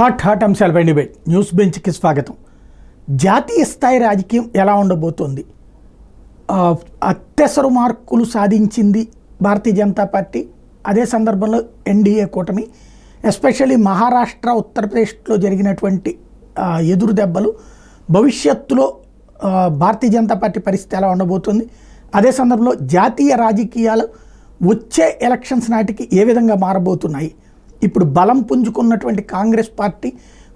Hot అంశాలపై debate news బెంచ్కి స్వాగతం. జాతీయ స్థాయి రాజకీయం ఎలా ఉండబోతోంది? అత్యవసర మార్కులు సాధించింది భారతీయ జనతా పార్టీ. అదే సందర్భంలో ఎన్డీఏ కూటమి, ఎస్పెషల్లీ మహారాష్ట్ర, ఉత్తరప్రదేశ్లో జరిగినటువంటి ఎదురు దెబ్బలు భవిష్యత్తులో భారతీయ జనతా పార్టీ పరిస్థితి ఎలా ఉండబోతుంది? అదే సందర్భంలో జాతీయ రాజకీయాలు వచ్చే ఎలక్షన్స్ నాటికి ఏ విధంగా మారబోతున్నాయి? ఇప్పుడు బలం పుంజుకున్నటువంటి కాంగ్రెస్ పార్టీ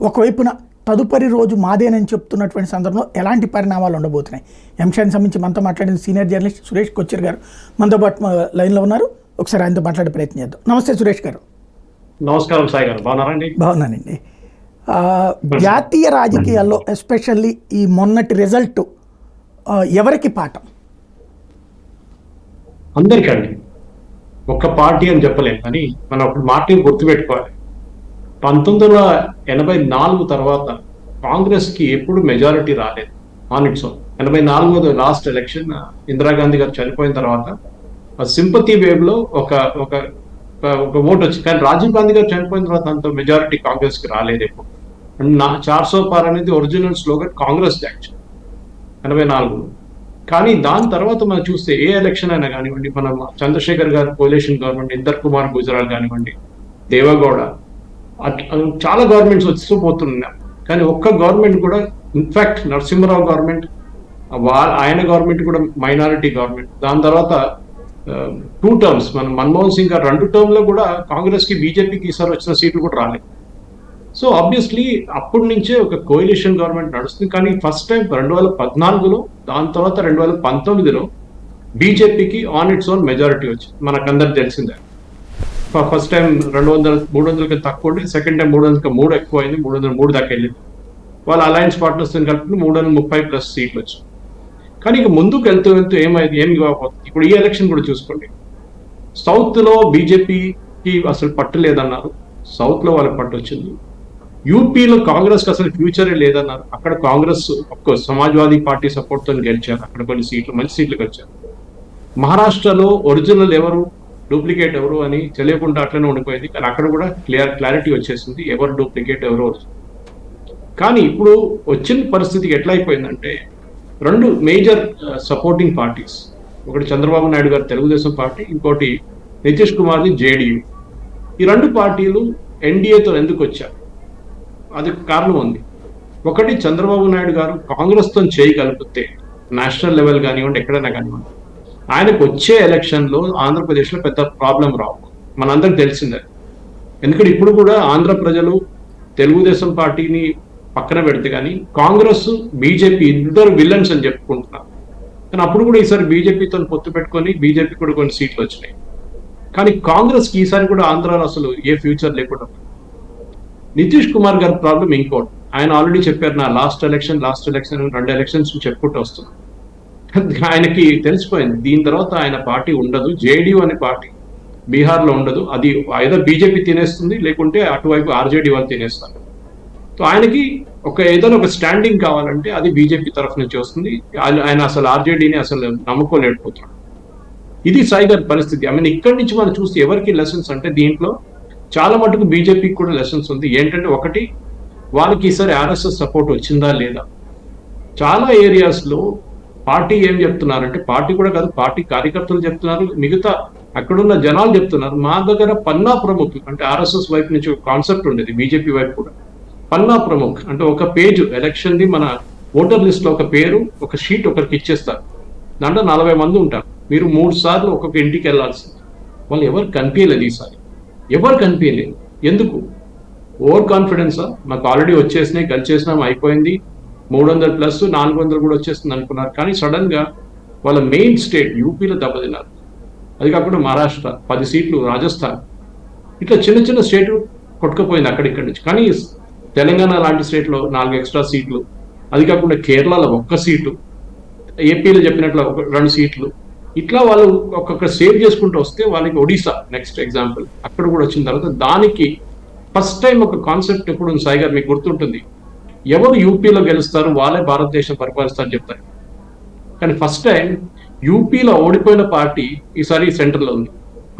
ఒకవైపున తదుపరి రోజు మాదేనని చెప్తున్నటువంటి సందర్భంలో ఎలాంటి పరిణామాలు ఉండబోతున్నాయి? అంశానికి సంబంధించి మనతో మాట్లాడిన సీనియర్ జర్నలిస్ట్ సురేష్ కొచ్చర్ గారు మనతో పాటు లైన్లో ఉన్నారు. ఒకసారి ఆయనతో మాట్లాడే ప్రయత్నం చేద్దాం. నమస్తే సురేష్ గారు. నమస్కారం సాయి గారు, బాగున్నారండి? బాగున్నానండి. జాతీయ రాజకీయాల్లో ఎస్పెషల్లీ ఈ మొన్నటి రిజల్ట్ ఎవరికి పాఠం? అందరికండి, ఒక్క పార్టీ అని చెప్పలేం, కానీ మనం ఒక పార్టీని గుర్తుపెట్టుకోవాలి. 1984 తర్వాత కాంగ్రెస్ కి ఎప్పుడు మెజారిటీ రాలేదు on its own. 84 last election Indira Gandhi గారు చనిపోయిన తర్వాత సింపతి వేవ్ లో ఒక ఒక ఒక ఓట్ వచ్చింది. కానీ రాజీవ్ గాంధీ గారు చనిపోయిన తర్వాత అంత మెజారిటీ కాంగ్రెస్ కి రాలేదు ఎప్పుడు. 400 పార్ అనేది ఒరిజినల్ స్లోగన్ కాంగ్రెస్ యాక్చువల్ 84లో. కానీ దాని తర్వాత మనం చూస్తే ఏ ఎలక్షన్ అయినా కానివ్వండి, మనం చంద్రశేఖర్ గారు కోalition గవర్నమెంట్, ఇందర్ కుమార్ గుజరాల్ కానివ్వండి, దేవగౌడ, చాలా గవర్నమెంట్స్ వచ్చి పోతున్నారు. కానీ ఒక్క గవర్నమెంట్ కూడా, ఇన్ఫాక్ట్ నరసింహరావు గవర్నమెంట్, ఆయన గవర్నమెంట్ కూడా మైనారిటీ గవర్నమెంట్. దాని తర్వాత 2 టర్మ్స్ మన మన్మోహన్ సింగ్ గారు 2 టర్మ్ లో కూడా కాంగ్రెస్ కి బీజేపీకి ఈసారి వచ్చిన సీట్లు కూడా రాలేదు. సో ఆబ్వియస్లీ అప్పటి నుంచే ఒక కోalition గవర్నమెంట్ నడుస్తుంది. కానీ ఫస్ట్ టైం 2014లో, దాని తర్వాత 2019లో బీజేపీకి ఆన్ ఇట్స్ ఓన్ మెజారిటీ వచ్చింది. మనకందరికి తెలిసిందే. ఫస్ట్ టైం 200-300 తక్కువ ఉండి, సెకండ్ టైం 300 ఎక్కువ అయింది, 303 దాకా వెళ్ళింది. వాళ్ళ అలయన్స్ పార్ట్నర్స్ కలిపి 330+ సీట్లు వచ్చాయి. కానీ ఇక ముందుకు వెళ్తూ ఏమైంది, ఏం కాకపోతుంది. ఇప్పుడు ఈ ఎలక్షన్ కూడా చూసుకోండి. సౌత్ లో బీజేపీకి అసలు పట్టు లేదన్నారు, సౌత్ లో వాళ్ళకి పట్టు వచ్చింది. యూపీలో కాంగ్రెస్ కి అసలు ఫ్యూచరే లేదన్నారు, అక్కడ కాంగ్రెస్ సమాజ్వాదీ పార్టీ సపోర్ట్ తో గెలిచారు, అక్కడ కొన్ని సీట్లు, మంచి సీట్లు గెలిచారు. మహారాష్ట్రలో ఒరిజినల్ ఎవరు, డూప్లికేట్ ఎవరు అని తెలియకుండా అట్లనే ఉండిపోయింది. కానీ అక్కడ కూడా క్లారిటీ వచ్చేసింది, ఎవరు డూప్లికేట్ ఎవరు ఒరిజినల్. కానీ ఇప్పుడు వచ్చిన పరిస్థితికి ఎట్లా అయిపోయిందంటే, 2 మేజర్ సపోర్టింగ్ పార్టీస్, ఒకటి చంద్రబాబు నాయుడు గారు తెలుగుదేశం పార్టీ, ఇంకోటి నితీష్ కుమార్ది జేడీయూ. ఈ 2 పార్టీలు ఎన్డీఏతో ఎందుకు వచ్చారు? అది కారణం ఉంది. ఒకటి, చంద్రబాబు నాయుడు గారు కాంగ్రెస్తో చేయగలిగితే నేషనల్ లెవెల్ కానివ్వండి, ఎక్కడైనా కానివ్వండి, ఆయనకు వచ్చే ఎలక్షన్లో ఆంధ్రప్రదేశ్లో పెద్ద ప్రాబ్లం రావు, మనందరికి తెలిసిందే. ఎందుకంటే ఇప్పుడు కూడా ఆంధ్ర ప్రజలు తెలుగుదేశం పార్టీని పక్కన పెడితే కానీ కాంగ్రెస్, బీజేపీ ఇద్దరు విలన్స్ అని చెప్పుకుంటున్నారు. కానీ అప్పుడు కూడా ఈసారి బీజేపీతో పొత్తు పెట్టుకొని బీజేపీ కూడా కొన్ని సీట్లు వచ్చినాయి. కానీ కాంగ్రెస్కి ఈసారి కూడా ఆంధ్రాలో అసలు ఏ ఫ్యూచర్ లేకుండా. నితీష్ కుమార్ గారి ప్రాబ్లం ఇంకోటి. ఆయన ఆల్రెడీ చెప్పారు, నా లాస్ట్ ఎలక్షన్ 2 ఎలక్షన్స్ చెప్పుకుంటూ వస్తున్నాను. ఆయనకి తెలిసిపోయింది దీని తర్వాత ఆయన పార్టీ ఉండదు, జేడీయూ అనే పార్టీ బీహార్లో ఉండదు, అది ఐదర్ బీజేపీ తినేస్తుంది, లేకుంటే అటువైపు ఆర్జేడీ వాళ్ళు తినేస్తారు. సో ఆయనకి ఏదైనా ఒక స్టాండింగ్ కావాలంటే అది బీజేపీ తరఫు నుంచి వస్తుంది. ఆయన అసలు ఆర్జేడీని అసలు నమ్ముకోలేకపోతున్నాడు. ఇది సాయి గారి పరిస్థితి. ఇక్కడి నుంచి మనం చూస్తే ఎవరికి లెసన్స్ అంటే, దీంట్లో చాలా మటుకు బీజేపీకి కూడా లెసన్స్ ఉంది. ఏంటంటే, ఒకటి, వాళ్ళకి ఈసారి ఆర్ఎస్ఎస్ సపోర్ట్ వచ్చిందా లేదా. చాలా ఏరియాస్లో పార్టీ ఏం చెప్తున్నారంటే, పార్టీ కూడా కాదు, పార్టీ కార్యకర్తలు చెప్తున్నారు, మిగతా అక్కడున్న జనాలు చెప్తున్నారు, మా దగ్గర పన్నా ప్రముఖ్ అంటే ఆర్ఎస్ఎస్ వైపు నుంచి ఒక కాన్సెప్ట్ ఉండేది, బీజేపీ వైపు కూడా పన్నా ప్రముఖ్ అంటే ఒక పేజ్ ఎలక్షన్ది, మన ఓటర్ లిస్ట్ లో ఒక పేరు, ఒక షీట్ ఒకరికి ఇచ్చేస్తారు. దాంట్లో 40 మంది ఉంటారు, మీరు 3 సార్లు ఒక్కొక్క ఇంటికి వెళ్ళాల్సింది. వాళ్ళు ఎవరు కనిపించలేదు ఈసారి, ఎవరు కనిపించలేదు. ఎందుకు? ఓవర్ కాన్ఫిడెన్సా? మాకు ఆల్రెడీ వచ్చేసినాయి, గెలిచేసినాం, అయిపోయింది, 300+ 400 కూడా వచ్చేస్తుంది అనుకున్నారు. కానీ సడన్ గా వాళ్ళ మెయిన్ స్టేట్ యూపీలో దెబ్బతిన్నారు. అది కాకుండా మహారాష్ట్ర 10 సీట్లు, రాజస్థాన్, ఇట్లా చిన్న చిన్న స్టేట్ కొట్టుకుపోయింది అక్కడిక్కడి నుంచి. కానీ తెలంగాణ లాంటి స్టేట్లో 4 ఎక్స్ట్రా సీట్లు, అది కాకుండా కేరళలో 1 సీటు, ఏపీలో చెప్పినట్లు 2 సీట్లు, ఇట్లా వాళ్ళు ఒక్కొక్క సేవ్ చేసుకుంటూ వస్తే వాళ్ళకి ఒడిశా నెక్స్ట్ ఎగ్జాంపుల్, అక్కడ కూడా వచ్చిన తర్వాత దానికి ఫస్ట్ టైం ఒక కాన్సెప్ట్ ఎప్పుడు ఉంది సాయి గారు, మీకు గుర్తుంటుంది, ఎవరు యూపీలో గెలుస్తారు వాళ్ళే భారతదేశం పరిపాలిస్తారు చెప్తారు. కానీ ఫస్ట్ టైం యూపీలో ఓడిపోయిన పార్టీ ఈసారి సెంటర్లో ఉంది.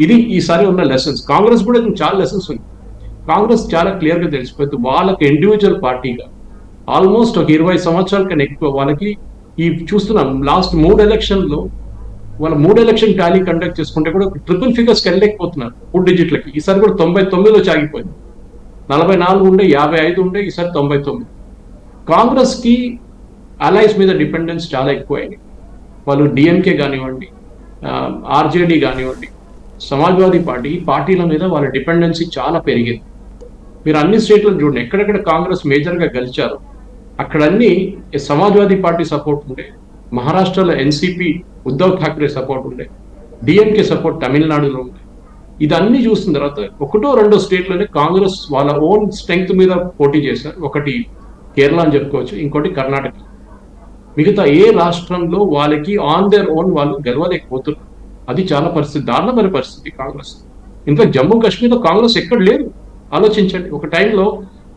ఇది ఈసారి ఉన్న లెసన్స్. కాంగ్రెస్ కూడా చాలా లెసన్స్ ఉంది. కాంగ్రెస్ చాలా క్లియర్గా తెలిసిపోతుంది వాళ్ళకి ఇండివిజువల్ పార్టీగా ఆల్మోస్ట్ ఒక 20 సంవత్సరాల కన్నా ఎక్కువ వాళ్ళకి ఈ చూస్తున్నాం లాస్ట్ 3 ఎలక్షన్లో వాళ్ళ 3 ఎలక్షన్ టాలీ కండక్ట్ చేసుకుంటే కూడా ట్రిపుల్ ఫిగర్స్కి వెళ్ళలేకపోతున్నారు 3 డిజిట్లకి. ఈసారి కూడా 99లో ఆగిపోయింది. 44 ఉండే, 55 ఉండే, ఈసారి 99. కాంగ్రెస్కి అలైస్ మీద డిపెండెన్స్ చాలా ఎక్కువైంది. వాళ్ళు డిఎంకే కానివ్వండి, ఆర్జేడీ కానివ్వండి, సమాజ్వాదీ పార్టీ, ఈ పార్టీల మీద వాళ్ళ డిపెండెన్సీ చాలా పెరిగింది. మీరు అన్ని స్టేట్లను చూడండి, ఎక్కడెక్కడ కాంగ్రెస్ మేజర్గా గెలిచారు అక్కడన్నీ సమాజ్వాదీ పార్టీ సపోర్ట్ ఉండే, మహారాష్ట్రలో ఎన్సీపీ ఉద్ధవ్ ఠాక్రే సపోర్ట్ ఉండే, డిఎంకే సపోర్ట్ తమిళనాడులో ఉండే. ఇదన్నీ చూసిన తర్వాత 1-2 స్టేట్లోనే కాంగ్రెస్ వాళ్ళ ఓన్ స్ట్రెంగ్త్ మీద పోటీ చేశారు. ఒకటి కేరళ అని చెప్పుకోవచ్చు, ఇంకోటి కర్ణాటక. మిగతా ఏ రాష్ట్రంలో వాళ్ళకి ఆన్ దేర్ ఓన్ వాళ్ళు గెలవలేకపోతున్నారు. అది చాలా పరిస్థితి, దారుణమైన పరిస్థితి కాంగ్రెస్. ఇన్ఫాక్ట్ జమ్మూ కాశ్మీర్లో కాంగ్రెస్ ఎక్కడ లేదు. ఆలోచించండి, ఒక టైంలో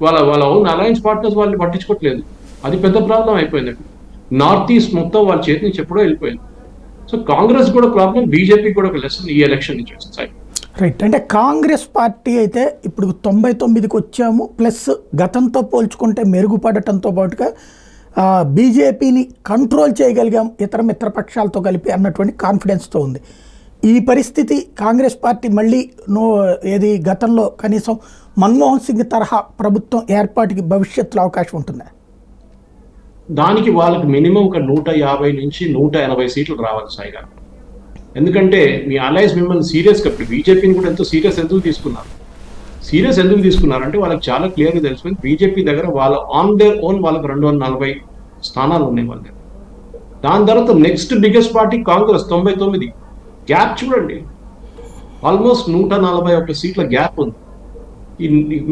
వాళ్ళ ఓన్ అలయన్స్ పార్ట్నర్స్ వాళ్ళని పట్టించుకోవట్లేదు. అది పెద్ద ప్రాబ్లం అయిపోయింది. నార్త్ ఈస్ట్ మొత్తం వాళ్ళ చేతి నుంచి ఎప్పుడో వెళ్ళిపోయింది. సో కాంగ్రెస్ కూడా ప్రాబ్లం, బీజేపీ కూడా ఒక లెసన్ ఈ ఎలక్షన్ నుంచి వస్తాయి. రైట్. అంటే కాంగ్రెస్ పార్టీ అయితే ఇప్పుడు 99కి వచ్చాము, ప్లస్ గతంతో పోల్చుకుంటే మెరుగుపడటంతో పాటుగా బీజేపీని కంట్రోల్ చేయగలిగాం ఇతర మిత్రపక్షాలతో కలిపి అన్నటువంటి కాన్ఫిడెన్స్తో ఉంది. ఈ పరిస్థితి కాంగ్రెస్ పార్టీ మళ్ళీ ఏది గతంలో కనీసం మన్మోహన్ సింగ్ తరహా ప్రభుత్వం ఏర్పాటుకి భవిష్యత్తులో అవకాశం ఉంటుందా? దానికి వాళ్ళకి మినిమం ఒక 150 నుంచి 180 సీట్లు రావాలి సాయి గారు. ఎందుకంటే మీ అలయన్స్ మిమ్మల్ని సీరియస్గా, ఇప్పుడు బీజేపీని కూడా ఎంతో సీరియస్ ఎందుకు తీసుకున్నారంటే వాళ్ళకి చాలా క్లియర్గా తెలిసిపోయింది బీజేపీ దగ్గర వాళ్ళ ఆన్ దేర్ ఓన్ వాళ్ళకి 240 స్థానాలు ఉన్నాయి వాళ్ళ దగ్గర. దాని తర్వాత next biggest party Congress 99. Gap చూడండి, ఆల్మోస్ట్ 141 సీట్ల గ్యాప్ ఉంది.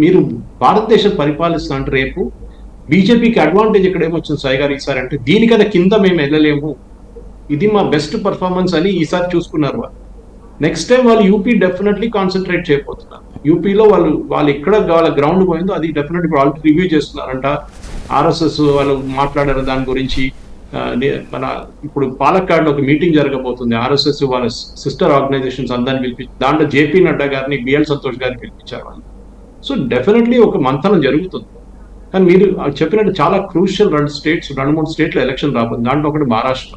మీరు భారతదేశం పరిపాలిస్తున్నట్టు రేపు బీజేపీకి అడ్వాంటేజ్ ఇక్కడ ఏమొచ్చింది సాయి గారు ఈసారి అంటే, దీనికన్నా కింద మేము వెళ్ళలేము, ఇది మా బెస్ట్ పర్ఫార్మెన్స్ అని ఈసారి చూసుకున్నారు వాళ్ళు. నెక్స్ట్ టైం వాళ్ళు యూపీ డెఫినెట్లీ కాన్సన్ట్రేట్ చేయబోతున్నారు. యూపీలో వాళ్ళు ఎక్కడ వాళ్ళ గ్రౌండ్ పోయిందో అది డెఫినెట్లీ వాళ్ళు రివ్యూ చేస్తున్నారంట. ఆర్ఎస్ఎస్ వాళ్ళు మాట్లాడారు దాని గురించి. మన ఇప్పుడు పాలక్కాడ్లో ఒక మీటింగ్ జరగబోతుంది, ఆర్ఎస్ఎస్ వాళ్ళ సిస్టర్ ఆర్గనైజేషన్స్ అందరిని పిలిపించి, దాంట్లో జేపీ నడ్డా గారిని, బిఎల్ సంతోష్ గారిని పిలిపించారు వాళ్ళు. సో డెఫినెట్లీ ఒక మంథనం జరుగుతుంది. కానీ మీరు చెప్పినట్టు చాలా క్రూషియల్ 2-3 స్టేట్లో ఎలక్షన్ రాబోతుంది. దాంట్లో ఒకటి మహారాష్ట్ర.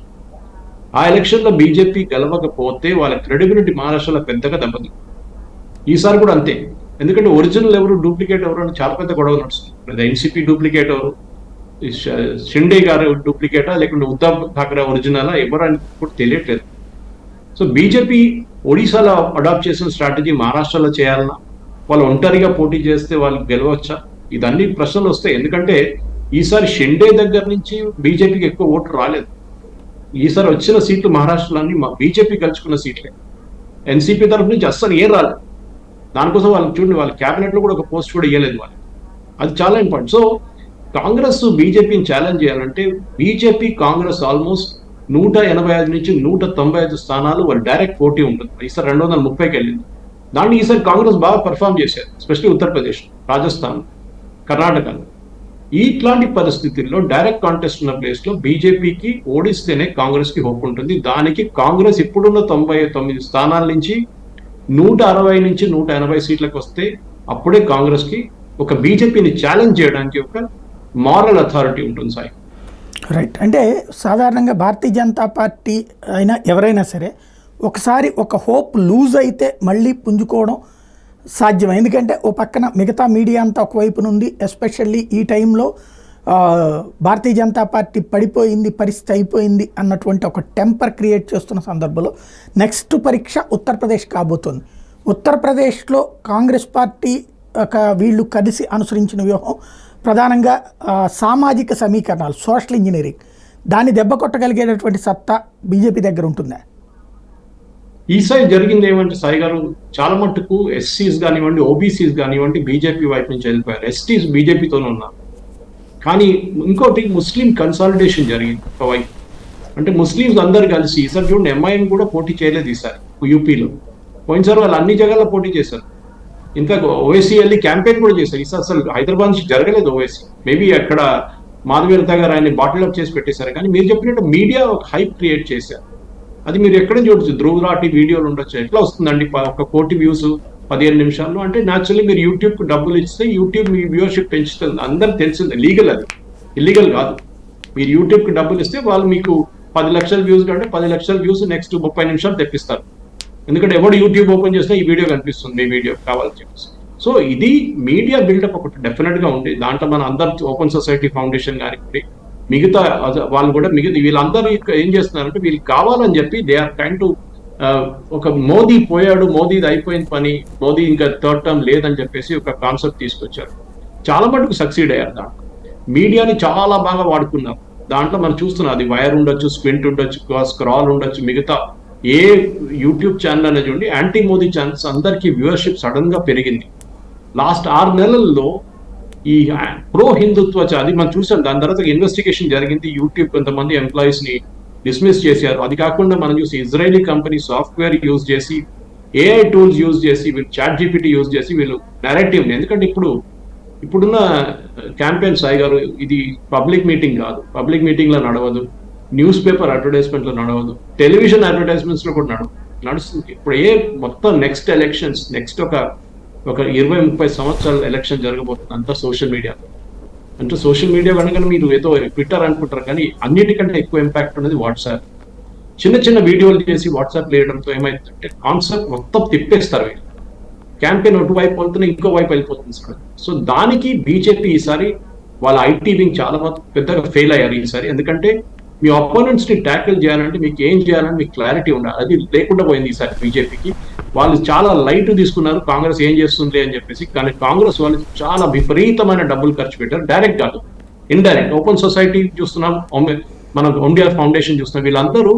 ఆ ఎలక్షన్లో బీజేపీ గెలవకపోతే వాళ్ళ క్రెడిబిలిటీ మహారాష్ట్రలో పెద్దగా దెబ్బతింది. ఈసారి కూడా అంతే. ఎందుకంటే ఒరిజినల్ ఎవరు, డూప్లికేట్ ఎవరు అని చాలా పెద్ద గొడవ నడుస్తుంది. ఎన్సీపీ డూప్లికేట్ ఎవరు, షిండే గారు డూప్లికేటా లేకుంటే ఉద్ధవ్ ఠాక్రే ఒరిజినలా ఎవరు అని కూడా తెలియట్లేదు. సో బీజేపీ ఒడిశాలో అడాప్ట్ చేసిన స్ట్రాటజీ మహారాష్ట్రలో చేయాలన్నా, వాళ్ళు ఒంటరిగా పోటీ చేస్తే వాళ్ళు గెలవచ్చా, ఇదన్నీ ప్రశ్నలు వస్తాయి. ఎందుకంటే ఈసారి షిండే దగ్గర నుంచి బీజేపీకి ఎక్కువ ఓటు రాలేదు. ఈసారి వచ్చిన సీట్లు మహారాష్ట్రలో అన్ని బీజేపీ గెలుచుకున్న సీట్లే. ఎన్సీపీ తరఫు నుంచి అస్సలు ఏం రాలేదు. దానికోసం వాళ్ళకి చూడండి, వాళ్ళ క్యాబినెట్లో కూడా ఒక పోస్ట్ కూడా ఇవ్వలేదు వాళ్ళకి. అది చాలా ఇంపార్టెంట్. సో కాంగ్రెస్ బీజేపీని ఛాలెంజ్ చేయాలంటే బీజేపీ కాంగ్రెస్ ఆల్మోస్ట్ 185 నుంచి 195 స్థానాలు వాళ్ళు డైరెక్ట్ పోటీ ఉంటుంది. ఈసారి 230కి వెళ్ళింది. దాన్ని ఈసారి కాంగ్రెస్ బాగా పర్ఫామ్ చేశారు, ఎస్పెషల్లీ ఉత్తరప్రదేశ్, రాజస్థాన్, కర్ణాటకలో. ఇట్లాంటి పరిస్థితుల్లో డైరెక్ట్ కాంటెస్ట్ ఉన్న ప్లేస్లో బీజేపీకి ఓడిస్తేనే కాంగ్రెస్కి హోప్ ఉంటుంది. దానికి కాంగ్రెస్ ఇప్పుడున్న 99 స్థానాల నుంచి 160 నుంచి 180 సీట్లకు వస్తే అప్పుడే కాంగ్రెస్కి ఒక బీజేపీని ఛాలెంజ్ చేయడానికి ఒక మారల్ అథారిటీ ఉంటుంది సాయి. రైట్. అంటే సాధారణంగా భారతీయ జనతా పార్టీ అయినా ఎవరైనా సరే ఒకసారి ఒక హోప్ లూజ్ అయితే మళ్ళీ పుంజుకోవడం సాధ్యం. ఎందుకంటే ఓ పక్కన మిగతా మీడియా అంతా ఒకవైపు నుండి, ఎస్పెషల్లీ ఈ టైంలో భారతీయ జనతా పార్టీ పడిపోయింది, పరిస్థితి అయిపోయింది అన్నటువంటి ఒక టెంపర్ క్రియేట్ చేస్తున్న సందర్భంలో నెక్స్ట్ పరీక్ష ఉత్తరప్రదేశ్ కాబోతోంది. ఉత్తరప్రదేశ్లో కాంగ్రెస్ పార్టీ వీళ్ళు కలిసి అనుసరించిన వ్యూహం ప్రధానంగా సామాజిక సమీకరణాలు, సోషల్ ఇంజనీరింగ్, దాన్ని దెబ్బ కొట్టగలిగేటటువంటి సత్తా బీజేపీ దగ్గర ఉంటుందా? ఈసారి జరిగింది ఏమంటే సాయి గారు, చాలా మట్టుకు ఎస్సీస్ కానివ్వండి, ఓబీసీస్ కానివ్వండి బీజేపీ వైపు నుంచి వెళ్ళిపోయారు. ఎస్టీస్ బీజేపీతోనే ఉన్నారు. కానీ ఇంకోటి ముస్లిం కన్సాలిడేషన్ జరిగింది ఒకవైపు. అంటే ముస్లింస్ అందరు కలిసి ఈసారి చూడండి, ఎంఐఎం కూడా పోటీ చేయలేదు ఈసారి యూపీలో. పోయినసారి వాళ్ళు అన్ని జగాల్లో పోటీ చేశారు. ఇన్ఫాక్ట్ ఓవైసీ వెళ్ళి క్యాంపెయిన్ కూడా చేశారు. ఈసారి అసలు హైదరాబాద్ నుంచి జరగలేదు ఓవైసీ. మేబీ అక్కడ మాధవీలత గారు ఆయన్ని బాటిల్ అప్ చేసి పెట్టేశారు. కానీ మీరు చెప్పినట్టు మీడియా ఒక హైప్ క్రియేట్ చేశారు. అది మీరు ఎక్కడ చూడొచ్చు, ధ్రువరాటి వీడియోలు ఉండొచ్చు. ఎట్లా వస్తుందండి 1 కోటి వ్యూస్ 15 నిమిషాల్లో. అంటే న్యాచురల్లీ మీరు యూట్యూబ్కి డబ్బులు ఇస్తే యూట్యూబ్ మీ వ్యూవర్షిప్ పెంచుతుంది, అందరికి తెలిసింది, లీగల్ అది, ఇల్లీగల్ కాదు. మీరు యూట్యూబ్కి డబ్బులు ఇస్తే వాళ్ళు మీకు 10 లక్షల వ్యూస్ కంటే 10 లక్షల వ్యూస్ నెక్స్ట్ 30 నిమిషాలు తెప్పిస్తారు. ఎందుకంటే ఎవడు యూట్యూబ్ ఓపెన్ చేసినా ఈ వీడియో కనిపిస్తుంది, మీ వీడియో కావాలని చెప్పేసి. సో ఇది మీడియా బిల్డప్ ఒకటి డెఫినెట్ గా ఉంది. దాంట్లో మన అందరు ఓపెన్ సొసైటీ ఫౌండేషన్ గారికి మిగతా వాళ్ళు కూడా వీళ్ళందరూ ఏం చేస్తున్నారంటే వీళ్ళు కావాలని చెప్పి దే ఆర్ ట్రైంగ్ టు ఒక మోదీ పోయాడు, మోదీది అయిపోయిన పని, మోదీ ఇంకా థర్డ్ టర్మ్ లేదని చెప్పేసి ఒక కాన్సెప్ట్ తీసుకొచ్చారు. చాలా మటుకు సక్సీడ్ అయ్యారు. దాంట్లో మీడియాని చాలా బాగా వాడుకున్నారు. దాంట్లో మనం చూస్తున్నాం, అది వైర్ ఉండొచ్చు, స్క్వింట్ ఉండొచ్చు, స్క్రాల్ ఉండొచ్చు, మిగతా ఏ యూట్యూబ్ ఛానల్ అనేది ఉండి యాంటీ మోదీ ఛానల్స్ అందరికీ వ్యూవర్షిప్ సడన్ గా పెరిగింది. లాస్ట్ 6 నెలల్లో ఈ ప్రో హిందుత్వ అది మనం చూసాం. దాని తర్వాత ఇన్వెస్టిగేషన్ జరిగింది, యూట్యూబ్ కొంతమంది ఎంప్లాయీస్ ని డిస్మిస్ చేశారు. అది కాకుండా మనం చూసి ఇజ్రాయలీ కంపెనీ సాఫ్ట్వేర్ యూజ్ చేసి, ఏఐ టూల్స్ యూజ్ చేసి, వీళ్ళు చాట్ జీపీటీ యూజ్ చేసి వీళ్ళు నెరేటివ్ని, ఎందుకంటే ఇప్పుడున్న క్యాంపెయిన్ సాయి గారు, ఇది పబ్లిక్ మీటింగ్ కాదు, పబ్లిక్ మీటింగ్ లో నడవదు, న్యూస్ పేపర్ అడ్వర్టైజ్మెంట్ లో నడవదు, టెలివిజన్ అడ్వర్టైజ్మెంట్స్ లో కూడా నడుస్తుంది. ఇప్పుడు మొత్తం నెక్స్ట్ ఎలక్షన్స్, నెక్స్ట్ ఒక 20-30 సంవత్సరాల ఎలక్షన్ జరగబోతుంది అంతా సోషల్ మీడియా. అంటే సోషల్ మీడియా కనుక మీరు ఏదో ట్విట్టర్ అనుకుంటారు, కానీ అన్నిటికంటే ఎక్కువ ఇంపాక్ట్ ఉన్నది వాట్సాప్. చిన్న చిన్న వీడియోలు చేసి వాట్సాప్ వేయడంతో ఏమైతుందంటే కాన్సెప్ట్ మొత్తం తిప్పేస్తారు. వీళ్ళు క్యాంపెయిన్ ఒకవైపు వెళ్తున్నా ఇంకో వైపు వెళ్ళిపోతుంది సార్. సో దానికి బీజేపీ ఈసారి వాళ్ళ ఐటీ వింగ్ చాలా పెద్దగా ఫెయిల్ అయ్యారు ఈసారి. ఎందుకంటే మీ అపోనెంట్స్ ని ట్యాకిల్ చేయాలంటే మీకు ఏం చేయాలని మీకు క్లారిటీ ఉండాలి, అది లేకుండా పోయింది ఈసారి బీజేపీకి. వాళ్ళు చాలా లైట్ తీసుకున్నారు కాంగ్రెస్ ఏం చేస్తుంది అని చెప్పేసి. కానీ కాంగ్రెస్ వాళ్ళు చాలా విపరీతమైన డబ్బులు ఖర్చు పెట్టారు, డైరెక్ట్ కాదు, ఇండైరెక్ట్. ఓపెన్ సొసైటీ చూస్తున్నాం, మనం ఇండియా ఫౌండేషన్ చూస్తున్నాం, వీళ్ళందరూ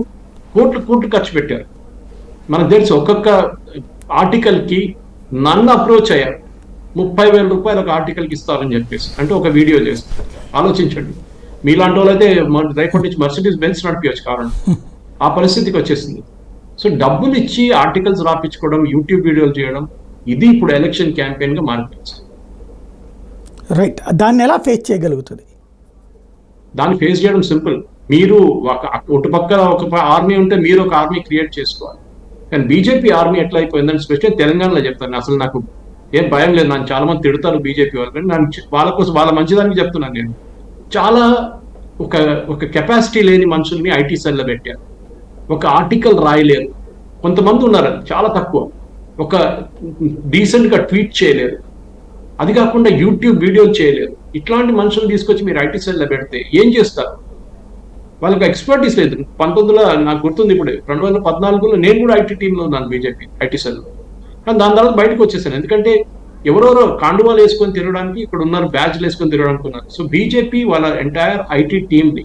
కోట్లు ఖర్చు పెట్టారు. మనకు తెలిసి ఒక్కొక్క ఆర్టికల్ కి నన్ను అప్రోచ్ అయ్యారు, 30,000 రూపాయలు ఒక ఆర్టికల్కి ఇస్తారని చెప్పేసి, అంటే ఒక వీడియో చేస్తారు. ఆలోచించండి, మీలాంటి వాళ్ళు అయితే రేపటి నుంచి మర్సిడీస్ బెంజ్ నడిపించచ్చు కావాలంటే, ఆ పరిస్థితికి వచ్చేసింది. సో డబ్బులు ఇచ్చి ఆర్టికల్స్ రాపించుకోవడం, యూట్యూబ్ వీడియోలు చేయడం, ఇది ఇప్పుడు ఎలక్షన్ క్యాంపెయిన్ గా మారిపోయింది. రైట్, దాన్ని ఎలా ఫేస్ చేయగలుగుతుంది? దాన్ని ఫేస్ చేయడం సింపుల్. మీరు పక్కన ఒక ఆర్మీ ఉంటే మీరు ఒక ఆర్మీ క్రియేట్ చేసుకోవాలి. కానీ బీజేపీ ఆర్మీ ఎట్లా అయిపోయిందని స్పెషల్ తెలంగాణలో చెప్తాను. అసలు నాకు ఏం భయం లేదు, నన్ను చాలా మంది తిడతారు బీజేపీ వాళ్ళు, కానీ వాళ్ళ కోసం, వాళ్ళ మంచిదానికి చెప్తున్నాను నేను. చాలా ఒక కెపాసిటీ లేని మనుషుల్ని ఐటీ సెల్లో పెట్టారు. ఒక ఆర్టికల్ రాయలేరు, కొంతమంది ఉన్నారు, చాలా తక్కువ. ఒక డీసెంట్ గా ట్వీట్ చేయలేరు, అది కాకుండా యూట్యూబ్ వీడియోలు చేయలేరు. ఇట్లాంటి మనుషులు తీసుకొచ్చి మీరు ఐటీ సెల్లో పెడితే ఏం చేస్తారు? వాళ్ళకి ఎక్స్పర్టీస్ లేదు. 19లో నాకు గుర్తుంది, ఇప్పుడు 2014లో నేను కూడా ఐటీ టీంలో ఉన్నాను, బీజేపీ ఐటీ సెల్లో. కానీ దాని తర్వాత బయటకు వచ్చేసాను, ఎందుకంటే ఎవరెవరో కాండువాలు వేసుకొని తిరగడానికి ఇక్కడ ఉన్నారు, బ్యాచ్లు వేసుకొని తిరగడానికి ఉన్నారు. సో బీజేపీ వాళ్ళ ఎంటైర్ ఐటీ టీంని,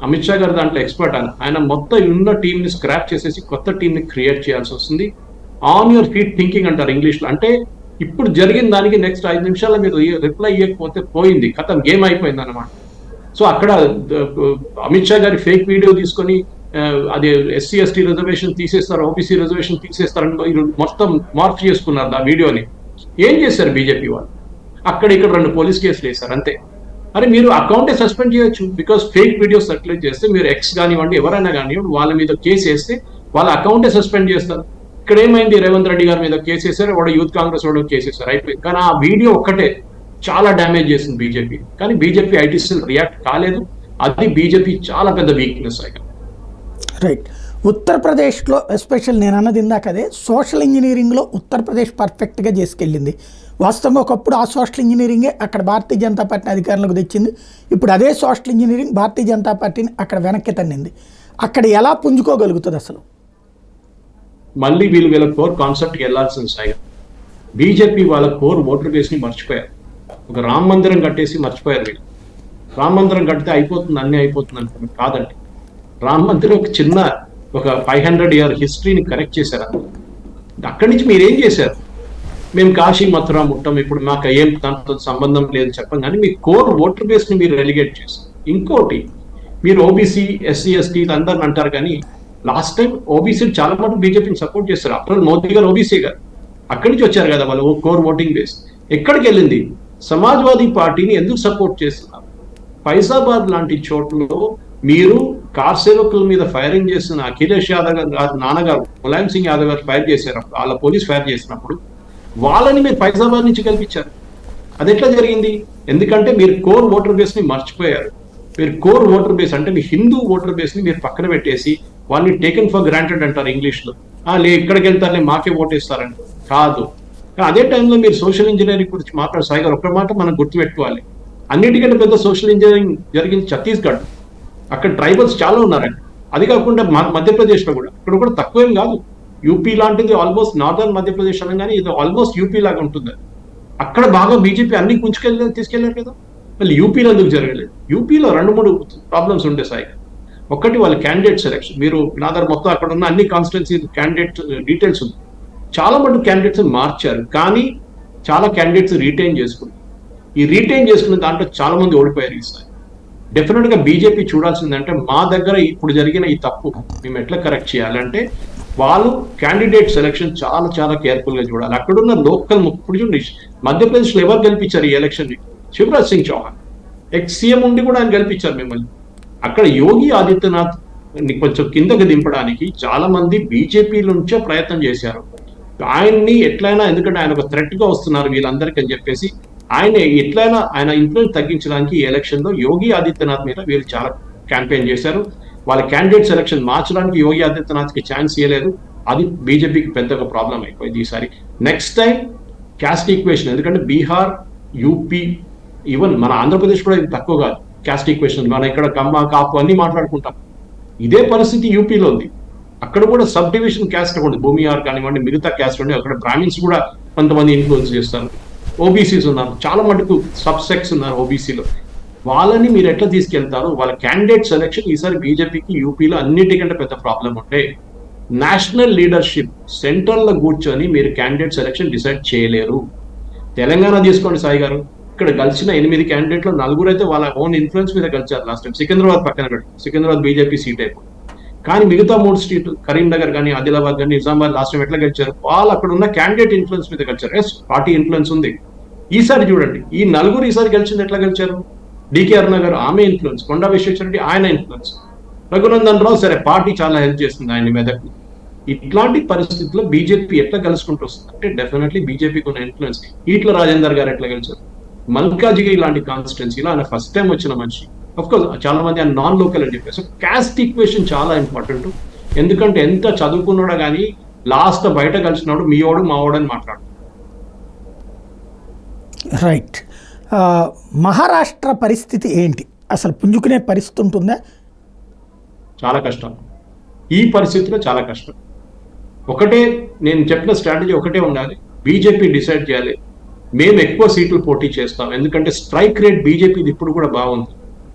అమిత్ షా గారు దాంట్లో ఎక్స్పర్ట్, ఆయన మొత్తం ఉన్న టీంని స్క్రాప్ చేసేసి కొత్త టీంని క్రియేట్ చేయాల్సి వస్తుంది. ఆన్ యువర్ ఫీట్ థింకింగ్ అంటారు ఇంగ్లీష్లో. అంటే ఇప్పుడు జరిగిన దానికి నెక్స్ట్ 5 నిమిషాల మీరు రిప్లై ఇవ్వకపోతే పోయింది, కథం, గేమ్ అయిపోయింది అనమాట. సో అక్కడ అమిత్ షా గారి ఫేక్ వీడియో తీసుకొని అది ఎస్సీ ఎస్టీ రిజర్వేషన్ తీసేస్తారు, ఓబీసీ రిజర్వేషన్ తీసేస్తారని మొత్తం మార్పు చేసుకున్నారు ఆ వీడియోని. ఏం చేశారు బీజేపీ వాళ్ళు? అక్కడ ఇక్కడ 2 పోలీస్ కేసులు వేశారు అంతే. అరే మీరు అకౌంటే సస్పెండ్ చేయొచ్చు, బికాస్ ఫేక్ వీడియోస్ సర్క్యులేట్ చేస్తే మీరు ఎక్స్ కానివ్వండి, ఎవరైనా కానివ్వండి, వాళ్ళ మీద కేసు వేస్తే వాళ్ళ అకౌంటే సస్పెండ్ చేస్తారు. ఇక్కడ ఏమైంది, రేవంత్ రెడ్డి గారి మీద కేసు వేశారు, వాడు యూత్ కాంగ్రెస్ వాడు కేసు వేశారు, అయిపోయింది. కానీ ఆ వీడియో ఒక్కటే చాలా డ్యామేజ్ చేసింది బీజేపీ. కానీ బీజేపీ ఐటీ సెల్ రియాక్ట్ కాలేదు, అది బీజేపీ చాలా పెద్ద వీక్నెస్. రైట్, ఉత్తరప్రదేశ్లో ఎస్పెషల్ నేను అన్నది ఇందాకదే, సోషల్ ఇంజనీరింగ్లో ఉత్తరప్రదేశ్ పర్ఫెక్ట్గా చేసుకెళ్ళింది. వాస్తవంగా ఒకప్పుడు ఆ సోషల్ ఇంజనీరింగే అక్కడ భారతీయ జనతా పార్టీని అధికారంలోకి తెచ్చింది. ఇప్పుడు అదే సోషల్ ఇంజనీరింగ్ భారతీయ జనతా పార్టీని అక్కడ వెనక్కి తన్నింది. అక్కడ ఎలా పుంజుకోగలుగుతుంది అసలు? మళ్ళీ వీళ్ళ కోర్ కాన్సెప్ట్కి వెళ్ళాల్సిన సాయి. బీజేపీ వాళ్ళ కోర్ ఓటర్ బేస్ని మర్చిపోయారు. ఒక రామ మందిరం కట్టేసి మర్చిపోయారు వీళ్ళు. రామ మందిరం కడితే అయిపోతుంది, అన్నీ అయిపోతుంది అనుకున్నారు. కాదండి, రామ మందిరం ఒక చిన్న 500 ఇయర్ హిస్టరీని కరెక్ట్ చేశారు. అక్కడి నుంచి మీరు ఏం చేశారు? మేము కాశీ మథురా ముట్టం, ఇప్పుడు మాకు ఏం దాంతో సంబంధం లేదు చెప్పం, కానీ మీ కోర్ ఓటర్ బేస్ ని మీరు రెలిగేట్ చేశారు. ఇంకోటి, మీరు ఓబీసీ ఎస్సీ ఎస్టీ అందరిని అంటారు, కానీ లాస్ట్ టైం ఓబీసీ చాలా మంది బీజేపీని సపోర్ట్ చేస్తారు. అప్పుడు మోదీ గారు ఓబీసీ గారు అక్కడి నుంచి వచ్చారు కదా, వాళ్ళు కోర్ ఓటింగ్ బేస్ ఎక్కడికి వెళ్ళింది? సమాజ్వాదీ పార్టీని ఎందుకు సపోర్ట్ చేస్తున్నారు? ఫైజాబాద్ లాంటి చోట్లలో మీరు కార్ సేవకుల మీద ఫైరింగ్ చేస్తున్న అఖిలేష్ యాదవ్ గారు నాన్నగారు ములాయం సింగ్ యాదవ్ గారు ఫైర్ చేశారు, వాళ్ళ పోలీస్ ఫైర్ చేసినప్పుడు వాళ్ళని మీరు ఫైజాబాద్ నుంచి గెలిపించారు. అది ఎట్లా జరిగింది? ఎందుకంటే మీరు కోర్ ఓటర్ బేస్ ని మర్చిపోయారు. మీరు కోర్ ఓటర్ బేస్ అంటే మీ హిందూ ఓటర్ బేస్ ని మీరు పక్కన పెట్టేసి వాళ్ళని టేకెన్ ఫర్ గ్రాంటెడ్ అంటారు ఇంగ్లీష్ లో. ఎక్కడికి వెళ్తారులే మాకే ఓటేస్తారని కాదు. అదే టైంలో మీరు సోషల్ ఇంజనీరింగ్ గురించి మాట్లాడు సాయి గారు, ఒక మాట మనం గుర్తుపెట్టుకోవాలి. అన్నిటికంటే పెద్ద సోషల్ ఇంజనీరింగ్ జరిగింది ఛత్తీస్గఢ్. అక్కడ ట్రైబల్స్ చాలా ఉన్నారండి. అది కాకుండా మధ్యప్రదేశ్ లో కూడా, ఇక్కడ కూడా తక్కువేం కాదు. యూపీ లాంటిది ఆల్మోస్ట్ నార్దర్న్ మధ్యప్రదేశ్ అనగానే ఇది ఆల్మోస్ట్ యూపీ లాగా ఉంటుంది. అక్కడ బాగా బీజేపీ అన్ని తీసుకెళ్లారు కదా. మళ్ళీ యూపీలో ఎందుకు జరగలేదు? యూపీలో 2-3 ప్రాబ్లమ్స్ ఉండే సాయి. ఒకటి వాళ్ళ క్యాండిడేట్ సెలెక్షన్. మీరు నా దగ్గర మొత్తం అక్కడ ఉన్న అన్ని కాన్స్టిట్యున్సీ క్యాండిడేట్ డీటెయిల్స్ ఉంది. చాలా మంది క్యాండిడేట్స్ మార్చారు, కానీ చాలా క్యాండిడేట్స్ రీటైన్ చేసుకున్నారు. ఈ రీటైన్ చేసుకున్న దాంట్లో చాలా మంది ఓడిపోయారు ఈసారి. డెఫినెట్ గా బీజేపీ చూడాల్సిందంటే మా దగ్గర ఇప్పుడు జరిగిన ఈ తప్పు మేము ఎట్లా కరెక్ట్ చేయాలంటే వాళ్ళు క్యాండిడేట్ సెలెక్షన్ చాలా చాలా కేర్ఫుల్ గా చూడాలి. అక్కడున్న లోకల్ ఇప్పుడు చూడండి, మధ్యప్రదేశ్ లో ఎవరు గెలిపించారు ఈ ఎలక్షన్ ని? శివరాజ్ సింగ్ చౌహాన్ ఎక్స్ సీఎం ఉండి కూడా ఆయన గెలిపించారు మిమ్మల్ని. అక్కడ యోగి ఆదిత్యనాథ్ కొంచెం కిందకి దింపడానికి చాలా మంది బీజేపీ నుంచే ప్రయత్నం చేశారు. ఆయన్ని ఎట్లయినా, ఎందుకంటే ఆయన ఒక థ్రెట్ గా వస్తున్నారు వీళ్ళందరికీ అని చెప్పేసి ఆయన ఎట్లయినా ఆయన ఇన్ఫ్లుయెన్స్ తగ్గించడానికి ఈ ఎలక్షన్ లో యోగి ఆదిత్యనాథ్ మీద వీళ్ళు చాలా క్యాంపెయిన్ చేశారు. వాళ్ళ క్యాండిడేట్ సెలక్షన్ మార్చడానికి యోగి ఆదిత్యనాథ్ కి ఛాన్స్ ఇవ్వలేదు. అది బీజేపీకి పెద్దగా ప్రాబ్లం అయిపోయింది ఈసారి. నెక్స్ట్ టైం క్యాస్ట్ ఈక్వేషన్, ఎందుకంటే బీహార్, యూపీ, ఈవెన్ మన ఆంధ్రప్రదేశ్ కూడా ఇది తక్కువ కాదు క్యాస్ట్ ఈక్వేషన్. మనం ఇక్కడ కమ్మ కాపు అన్ని మాట్లాడుకుంటాం. ఇదే పరిస్థితి యూపీలో ఉంది. అక్కడ కూడా సబ్ డివిజన్ క్యాస్ట్ ఉంది, భూమియార్ కానివ్వండి, మిగతా క్యాస్ట్ ఉండి అక్కడ బ్రాహ్మిన్స్ కూడా కొంతమంది ఇన్ఫ్లుయెన్స్ చేస్తారు. ఓబీసీస్ ఉన్నారు, చాలా మటుకు సబ్ సెక్స్ ఉన్నారు ఓబీసీలో. వాళ్ళని మీరు ఎట్లా తీసుకెళ్తారు? వాళ్ళ క్యాండిడేట్ సెలెక్షన్ ఈసారి బీజేపీకి యూపీలో అన్నిటికంటే పెద్ద ప్రాబ్లం ఉంటే నేషనల్ లీడర్షిప్ సెంట్రల్ లో కూర్చొని మీరు క్యాండిడేట్ సెలెక్షన్ డిసైడ్ చేయలేరు. తెలంగాణ తీసుకోండి సాయి గారు, ఇక్కడ గెలిచిన 8 క్యాండిడేట్లు 4 అయితే వాళ్ళ ఓన్ ఇన్ఫ్లుయెన్స్ మీద గెలిచారు లాస్ట్ టైం. సికింద్రాబాద్ పక్కన పెట్టి, సికింద్రాబాద్ బీజేపీ సీట్ అయిపోయింది. కానీ మిగతా 3 స్టేట్లు కరీంనగర్ కానీ, ఆదిలాబాద్ కానీ, నిజామాబాద్ లాస్ట్ టైం ఎట్లా గెలిచారు? వాళ్ళు అక్కడ ఉన్న క్యాండిడేట్ ఇన్ఫ్లుయెన్స్ మీద గెలిచారు. ఎస్, పార్టీ ఇన్ఫ్లుయెన్స్ ఉంది. ఈసారి చూడండి, ఈ 4 ఈసారి గెలిచింది ఎట్లా గెలిచారు? డికే అరుణ ఆమె ఇన్ఫ్లుయెన్స్, కొండా విశ్వేశ్వరరెడ్డి ఆయన ఇన్ఫ్లుయెన్స్, రఘునందన్ రావు సరే పార్టీ చాలా హెల్ప్ చేస్తుంది ఆయన మెదక్కి. ఇట్లాంటి పరిస్థితుల్లో బీజేపీ ఎట్లా కలుసుకుంటూ వస్తుంది అంటే డెఫినెట్లీ బీజేపీకి ఉన్న ఇన్ఫ్లుయెన్స్. ఈట్ల రాజేందర్ గారు ఎట్లా గెలిచారు? మల్కాజిగి ఇలాంటి కాన్స్టిట్యున్సీలో ఆయన ఫస్ట్ టైం వచ్చిన మనిషి. అఫ్ కోర్స్ చాలా మంది ఆయన నాన్ లోకల్ అని చెప్పారు. సో క్యాస్ట్ ఈక్వేషన్ చాలా ఇంపార్టెంట్. ఎందుకంటే ఎంత చదువుకున్నాడో కానీ లాస్ట్ బయట కలిసినాడు మీ ఓడు మా ఓడు అని మాట్లాడు. రైట్. మహారాష్ట్ర పరిస్థితి ఏంటి? అసలు పుంజుకునే పరిస్థితి ఉంటుందా? చాలా కష్టం. ఈ పరిస్థితిలో చాలా కష్టం. ఒకటే నేను చెప్పిన స్ట్రాటజీ ఒకటే ఉండాలి. బీజేపీ డిసైడ్ చేయాలి, మేము ఎక్కువ సీట్లు పోటీ చేస్తాం. ఎందుకంటే స్ట్రైక్ రేట్ బీజేపీది ఇప్పుడు కూడా బాగుంది,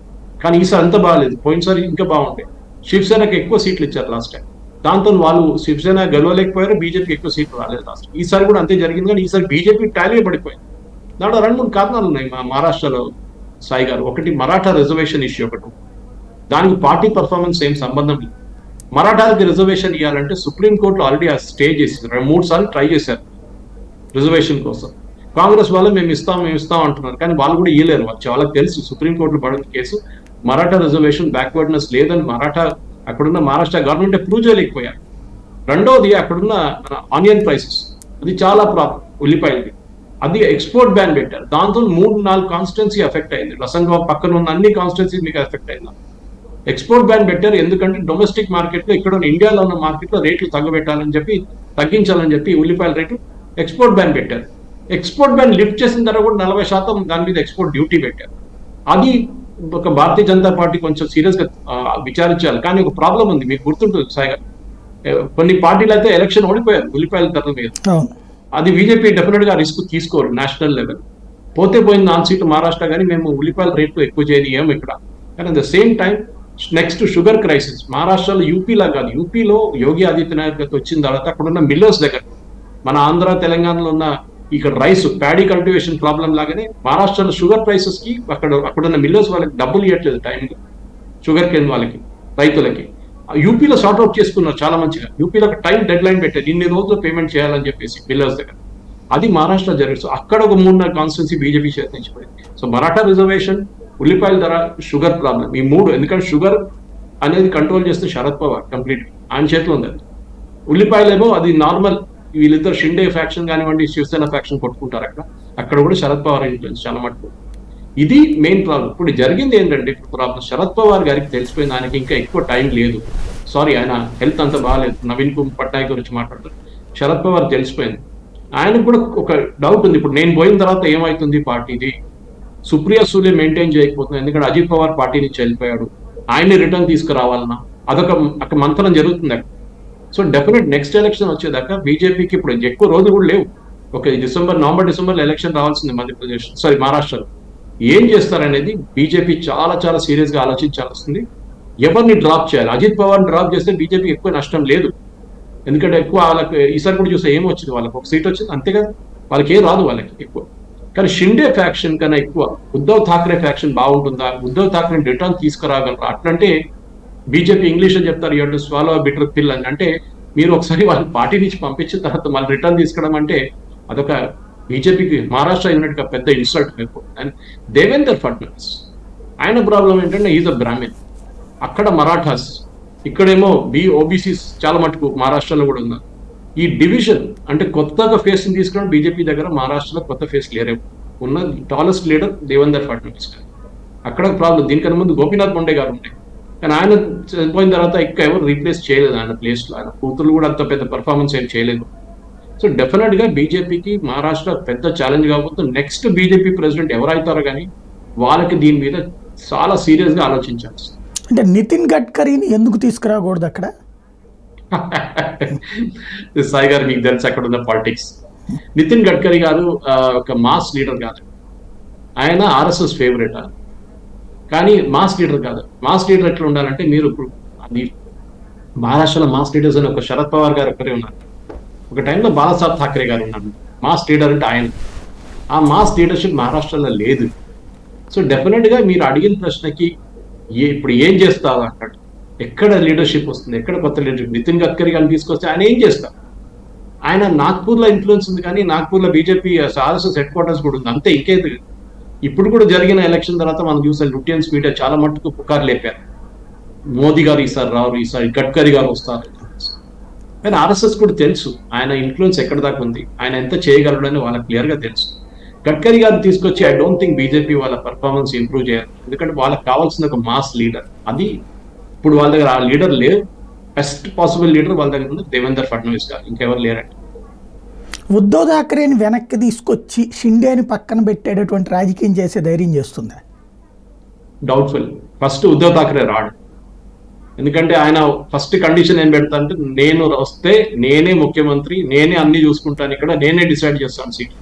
కానీ ఈసారి అంత బాగాలేదు. పోయినసారి ఇంకా బాగుంటాయి. శివసేనకి ఎక్కువ సీట్లు ఇచ్చారు లాస్ట్ టైం. దాంతో వాళ్ళు శివసేన గెలవలేకపోయారు, బీజేపీ ఎక్కువ సీట్లు రాలేదు లాస్ట్. ఈసారి కూడా అంతే జరిగింది, కానీ ఈసారి బీజేపీ టాలీ పడిపోయింది. దాంట్లో 2-3 కారణాలు ఉన్నాయి మా మహారాష్ట్రలో సాయి గారు. ఒకటి మరాఠా రిజర్వేషన్ ఇష్యూ ఒకటి, దానికి పార్టీ పర్ఫార్మెన్స్ ఏం సంబంధం లేదు. మరాఠాలకి రిజర్వేషన్ ఇవ్వాలంటే సుప్రీంకోర్టులో ఆల్రెడీ ఆ స్టే చేసింది. 2-3 సార్లు ట్రై చేశారు రిజర్వేషన్ కోసం. కాంగ్రెస్ వాళ్ళు మేము ఇస్తాం అంటున్నారు, కానీ వాళ్ళు కూడా ఇవ్వలేరు. వాళ్ళకి తెలుసు సుప్రీంకోర్టులో పడిన కేసు మరాఠా రిజర్వేషన్ బ్యాక్వర్డ్నెస్ లేదని మరాఠా అక్కడున్న మహారాష్ట్ర గవర్నమెంట్ ప్రూవ్ చేయలేకపోయారు. రెండోది అక్కడున్న ఆనియన్ ప్రైసెస్, అది చాలా ప్రాబ్లం ఉల్లిపాయలకి. అది ఎక్స్పోర్ట్ బ్యాన్ పెట్టారు. దాంతో 3-4 కాన్స్టిట్యున్సీ ఎఫెక్ట్ అయింది. రసంగా పక్కన ఉన్న అన్ని కాన్స్టిట్యున్సీ మీకు ఎఫెక్ట్ అయింది. ఎక్స్పోర్ట్ బ్యాన్ పెట్టారు ఎందుకంటే డొమెస్టిక్ మార్కెట్లో ఇక్కడ ఇండియాలో ఉన్న మార్కెట్లో రేట్లు తగ్గించాలని చెప్పి ఉల్లిపాయల రేట్లు ఎక్స్పోర్ట్ బ్యాన్ పెట్టారు. ఎక్స్పోర్ట్ బ్యాన్ లిఫ్ట్ చేసిన తర్వాత కూడా 40% దాని మీద ఎక్స్పోర్ట్ డ్యూటీ పెట్టారు. అది ఒక భారతీయ జనతా పార్టీ కొంచెం సీరియస్ గా విచారించాలి. కానీ ఒక ప్రాబ్లం ఉంది, మీకు గుర్తుంటుంది సాయి గారు, కొన్ని పార్టీలు అయితే ఎలక్షన్ ఓడిపోయారు ఉల్లిపాయల ధరల మీద. అది బీజేపీ డెఫినెట్ గా రిస్క్ తీసుకోరు నేషనల్ లెవెల్. పోతే పోయింది 4 సీట్లు మహారాష్ట్ర, కానీ మేము ఉల్లిపాయల రేట్లు ఎక్కువ చేయము ఇక్కడ. కానీ at the same time next sugar crisis మహారాష్ట్రలో యూపీలా కాదు. యూపీలో యోగి ఆదిత్యనాథ్ వచ్చిన తర్వాత అక్కడ ఉన్న మిల్లర్స్ దగ్గర, మన ఆంధ్ర తెలంగాణలో ఉన్న ఇక్కడ రైస్ ప్యాడీ కల్టివేషన్ ప్రాబ్లం లాగానే మహారాష్ట్రలో షుగర్ ప్రైసెస్ కి అక్కడున్న మిల్లర్స్ వాళ్ళకి డబ్బులు ఇవ్వట్లేదు టైంలో, షుగర్ కేన్ వాళ్ళకి, రైతులకి. యూపీలో సార్ట్అవుట్ చేసుకున్నారు చాలా మంచిగా. యూపీలో ఒక టైం డెడ్ లైన్ పెట్టారు, ఇన్ని రోజులు పేమెంట్ చేయాలని చెప్పేసి మిల్లర్స్ దగ్గర. అది మహారాష్ట్ర జరిగింది. సో అక్కడ ఒక 3-4 కాన్స్టిట్యున్సీ బీజేపీ చేతించిపోయింది. సో మరాఠా రిజర్వేషన్, ఉల్లిపాయల ధర, షుగర్ ప్రాబ్లం, ఈ 3. ఎందుకంటే షుగర్ అనేది కంట్రోల్ చేస్తే శరద్ పవార్ కంప్లీట్ ఆయన చేతిలో ఉంది. అది ఉల్లిపాయలేమో అది నార్మల్ వీళ్ళిద్దరు షిండే ఫ్యాక్షన్ కానివ్వండి, శివసేన ఫ్యాక్షన్ కొట్టుకుంటారు అక్కడ కూడా శరద్ పవార్ ఇన్ఫ్లుయెన్స్ చాలా మటుకు. ఇది మెయిన్ ప్రాబ్లం. ఇప్పుడు జరిగింది ఏంటంటే, ఇప్పుడు ప్రాబ్లం శరద్ పవార్ గారికి తెలిసిపోయింది ఆయనకి ఇంకా ఎక్కువ టైం లేదు. సారీ, ఆయన హెల్త్ అంత బాగాలేదు. నవీన్ పట్నాయక్ గురించి మాట్లాడతారు. శరద్ పవార్ తెలిసిపోయింది. ఆయనకు కూడా ఒక డౌట్ ఉంది, ఇప్పుడు నేను పోయిన తర్వాత ఏమవుతుంది పార్టీది. సుప్రియా సూలే మెయింటైన్ చేయకపోతుంది, ఎందుకంటే అజిత్ పవార్ పార్టీ నుంచి వెళ్ళిపోయాడు. ఆయన్ని రిటర్న్ తీసుకురావాలన్నా అదొక మంతనం జరుగుతుంది అక్కడ. సో డెఫినెట్ నెక్స్ట్ ఎలక్షన్ వచ్చేదాకా బీజేపీకి ఇప్పుడు ఎక్కువ రోజులు కూడా లేవు. ఒక నవంబర్ డిసెంబర్లో ఎలక్షన్ రావాల్సింది మధ్యప్రదేశ్, మహారాష్ట్రలో. ఏం చేస్తారనేది బీజేపీ చాలా చాలా సీరియస్ గా ఆలోచించాల్సింది. ఎవరిని డ్రాప్ చేయాలి? అజిత్ పవార్ని డ్రాప్ చేస్తే బీజేపీకి ఎక్కువ నష్టం లేదు, ఎందుకంటే ఎక్కువ వాళ్ళకి ఈసారి కూడా చూస్తే ఏమొచ్చింది, వాళ్ళకి ఒక సీట్ వచ్చింది అంతే కదా, వాళ్ళకి ఏం రాదు వాళ్ళకి ఎక్కువ. కానీ షిండే ఫ్యాక్షన్ కన్నా ఎక్కువ ఉద్ధవ్ ఠాక్రే ఫ్యాక్షన్ బాగుంటుందా, ఉద్ధవ్ ఠాక్రేని రిటర్న్ తీసుకురాగలరా? అట్లంటే బీజేపీ ఇంగ్లీష్లో చెప్తారు you have to swallow bitter పిల్ అని. అంటే మీరు ఒకసారి వాళ్ళ పార్టీ నుంచి పంపించిన తర్వాత మళ్ళీ రిటర్న్ తీసుకోవడం అంటే అదొక బీజేపీకి మహారాష్ట్ర యూనిట్ గా పెద్ద ఇన్సల్ట్. అండ్ దేవేందర్ ఫడ్నవీస్, ఆయన ప్రాబ్లం ఏంటంటే ఈజ్ అ బ్రాహ్మిన్. అక్కడ మరాఠాస్, ఇక్కడేమో ఓబీసీస్ చాలా మటుకు మహారాష్ట్రలో కూడా ఉన్నారు. ఈ డివిజన్ అంటే కొత్తగా ఫేస్ ని తీసుకుని బీజేపీ దగ్గర మహారాష్ట్రలో కొత్త ఫేస్ లేరేమో. ఉన్న టాలెస్ట్ లీడర్ దేవేందర్ ఫడ్నవీస్ గారు. అక్కడ ప్రాబ్లం. దీనికన్నా ముందు గోపీనాథ్ ముండే గారు ఉండే, కానీ ఆయన చనిపోయిన తర్వాత ఇంకా ఎవరు రీప్లేస్ చేయలేదు ఆయన ప్లేస్ లో. ఆయన కూతురు కూడా అంత పెద్ద పర్ఫార్మెన్స్ ఏం చేయలేదు. సో డెఫినెట్ గా బీజేపీకి మహారాష్ట్ర పెద్ద ఛాలెంజ్ కాబోతుంది. నెక్స్ట్ బీజేపీ ప్రెసిడెంట్ ఎవరైతారో కానీ వాళ్ళకి దీని మీద చాలా సీరియస్ గా ఆలోచించాల్సి. అంటే నితిన్ గడ్కరీని ఎందుకు తీసుకురాకూడదు అక్కడ? సాయి గారు మీకు తెలుసు అక్కడ ఉన్న పాలిటిక్స్. నితిన్ గడ్కరీ గారు ఒక మాస్ లీడర్ కాదు, ఆయన ఆర్ఎస్ఎస్ ఫేవరెట్. కానీ మాస్ లీడర్ కాదు. మాస్ లీడర్ ఎట్లా ఉండాలంటే, మీరు ఇప్పుడు అది మహారాష్ట్రలో మాస్ లీడర్స్ అని ఒక శరద్ పవార్ గారు ఒక్కరే ఉన్నారు. ఒక టైంలో బాలాసాహెబ్ ఠాక్రే గారు ఉన్నారు మాస్ లీడర్ అంటే ఆయన. ఆ మాస్ లీడర్షిప్ మహారాష్ట్రలో లేదు. సో డెఫినెట్ గా మీరు అడిగిన ప్రశ్నకి ఇప్పుడు ఏం చేస్తారు అక్కడ, ఎక్కడ లీడర్షిప్ వస్తుంది, ఎక్కడ కొత్త లీడర్షిప్? నితిన్ గడ్కరీ గారిని తీసుకొస్తే ఆయన ఏం చేస్తారు? ఆయన నాగ్పూర్లో ఇన్ఫ్లుయెన్స్ ఉంది, కానీ నాగ్పూర్లో బీజేపీ ఆర్ఎస్ఎస్ హెడ్ క్వార్టర్స్ కూడా ఉంది అంతే, ఇంకేది. ఇప్పుడు కూడా జరిగిన ఎలక్షన్ తర్వాత మనం చూసాం, లుటియన్స్ మీడియా చాలా మట్టుకు పుకారు లేపారు, మోదీ గారు ఈసారి రారు, ఈసారి గడ్కరీ గారు వస్తారు. కానీ ఆర్ఎస్ఎస్ కూడా తెలుసు ఆయన ఇన్ఫ్లుయెన్స్ ఎక్కడ దాకా ఉంది, ఆయన ఎంత చేయగలడని వాళ్ళకి క్లియర్ గా తెలుసు. గడ్కరీ గారిని తీసుకొచ్చి ఐ డోంట్ థింక్ బీజేపీ వాళ్ళ పర్ఫార్మెన్స్ ఇంప్రూవ్ చేయాలి, ఎందుకంటే వాళ్ళకి కావాల్సిన ఒక మాస్ లీడర్. అది ఇప్పుడు వాళ్ళ దగ్గర ఆ లీడర్ లేరు. బెస్ట్ పాసిబుల్ లీడర్ వాళ్ళ దగ్గర ఉంది దేవేందర్ ఫడ్నవీస్ గారు, ఇంకెవరు లేరండి. ఉద్ధవ్ ఠాక్రేని వెనక్కి తీసుకొచ్చి షిండేని పక్కన పెట్టేటటువంటి రాజకీయం చేసే ధైర్యం చేస్తుందా? డౌట్ఫుల్. ఫస్ట్ ఉద్ధవ్ ఠాక్రే రాడు, ఎందుకంటే ఆయన ఫస్ట్ కండిషన్ ఏం పెడతా అంటే, నేను వస్తే నేనే ముఖ్యమంత్రి, నేనే అన్ని చూసుకుంటాను, ఇక్కడ నేనే డిసైడ్ చేస్తాను సీట్.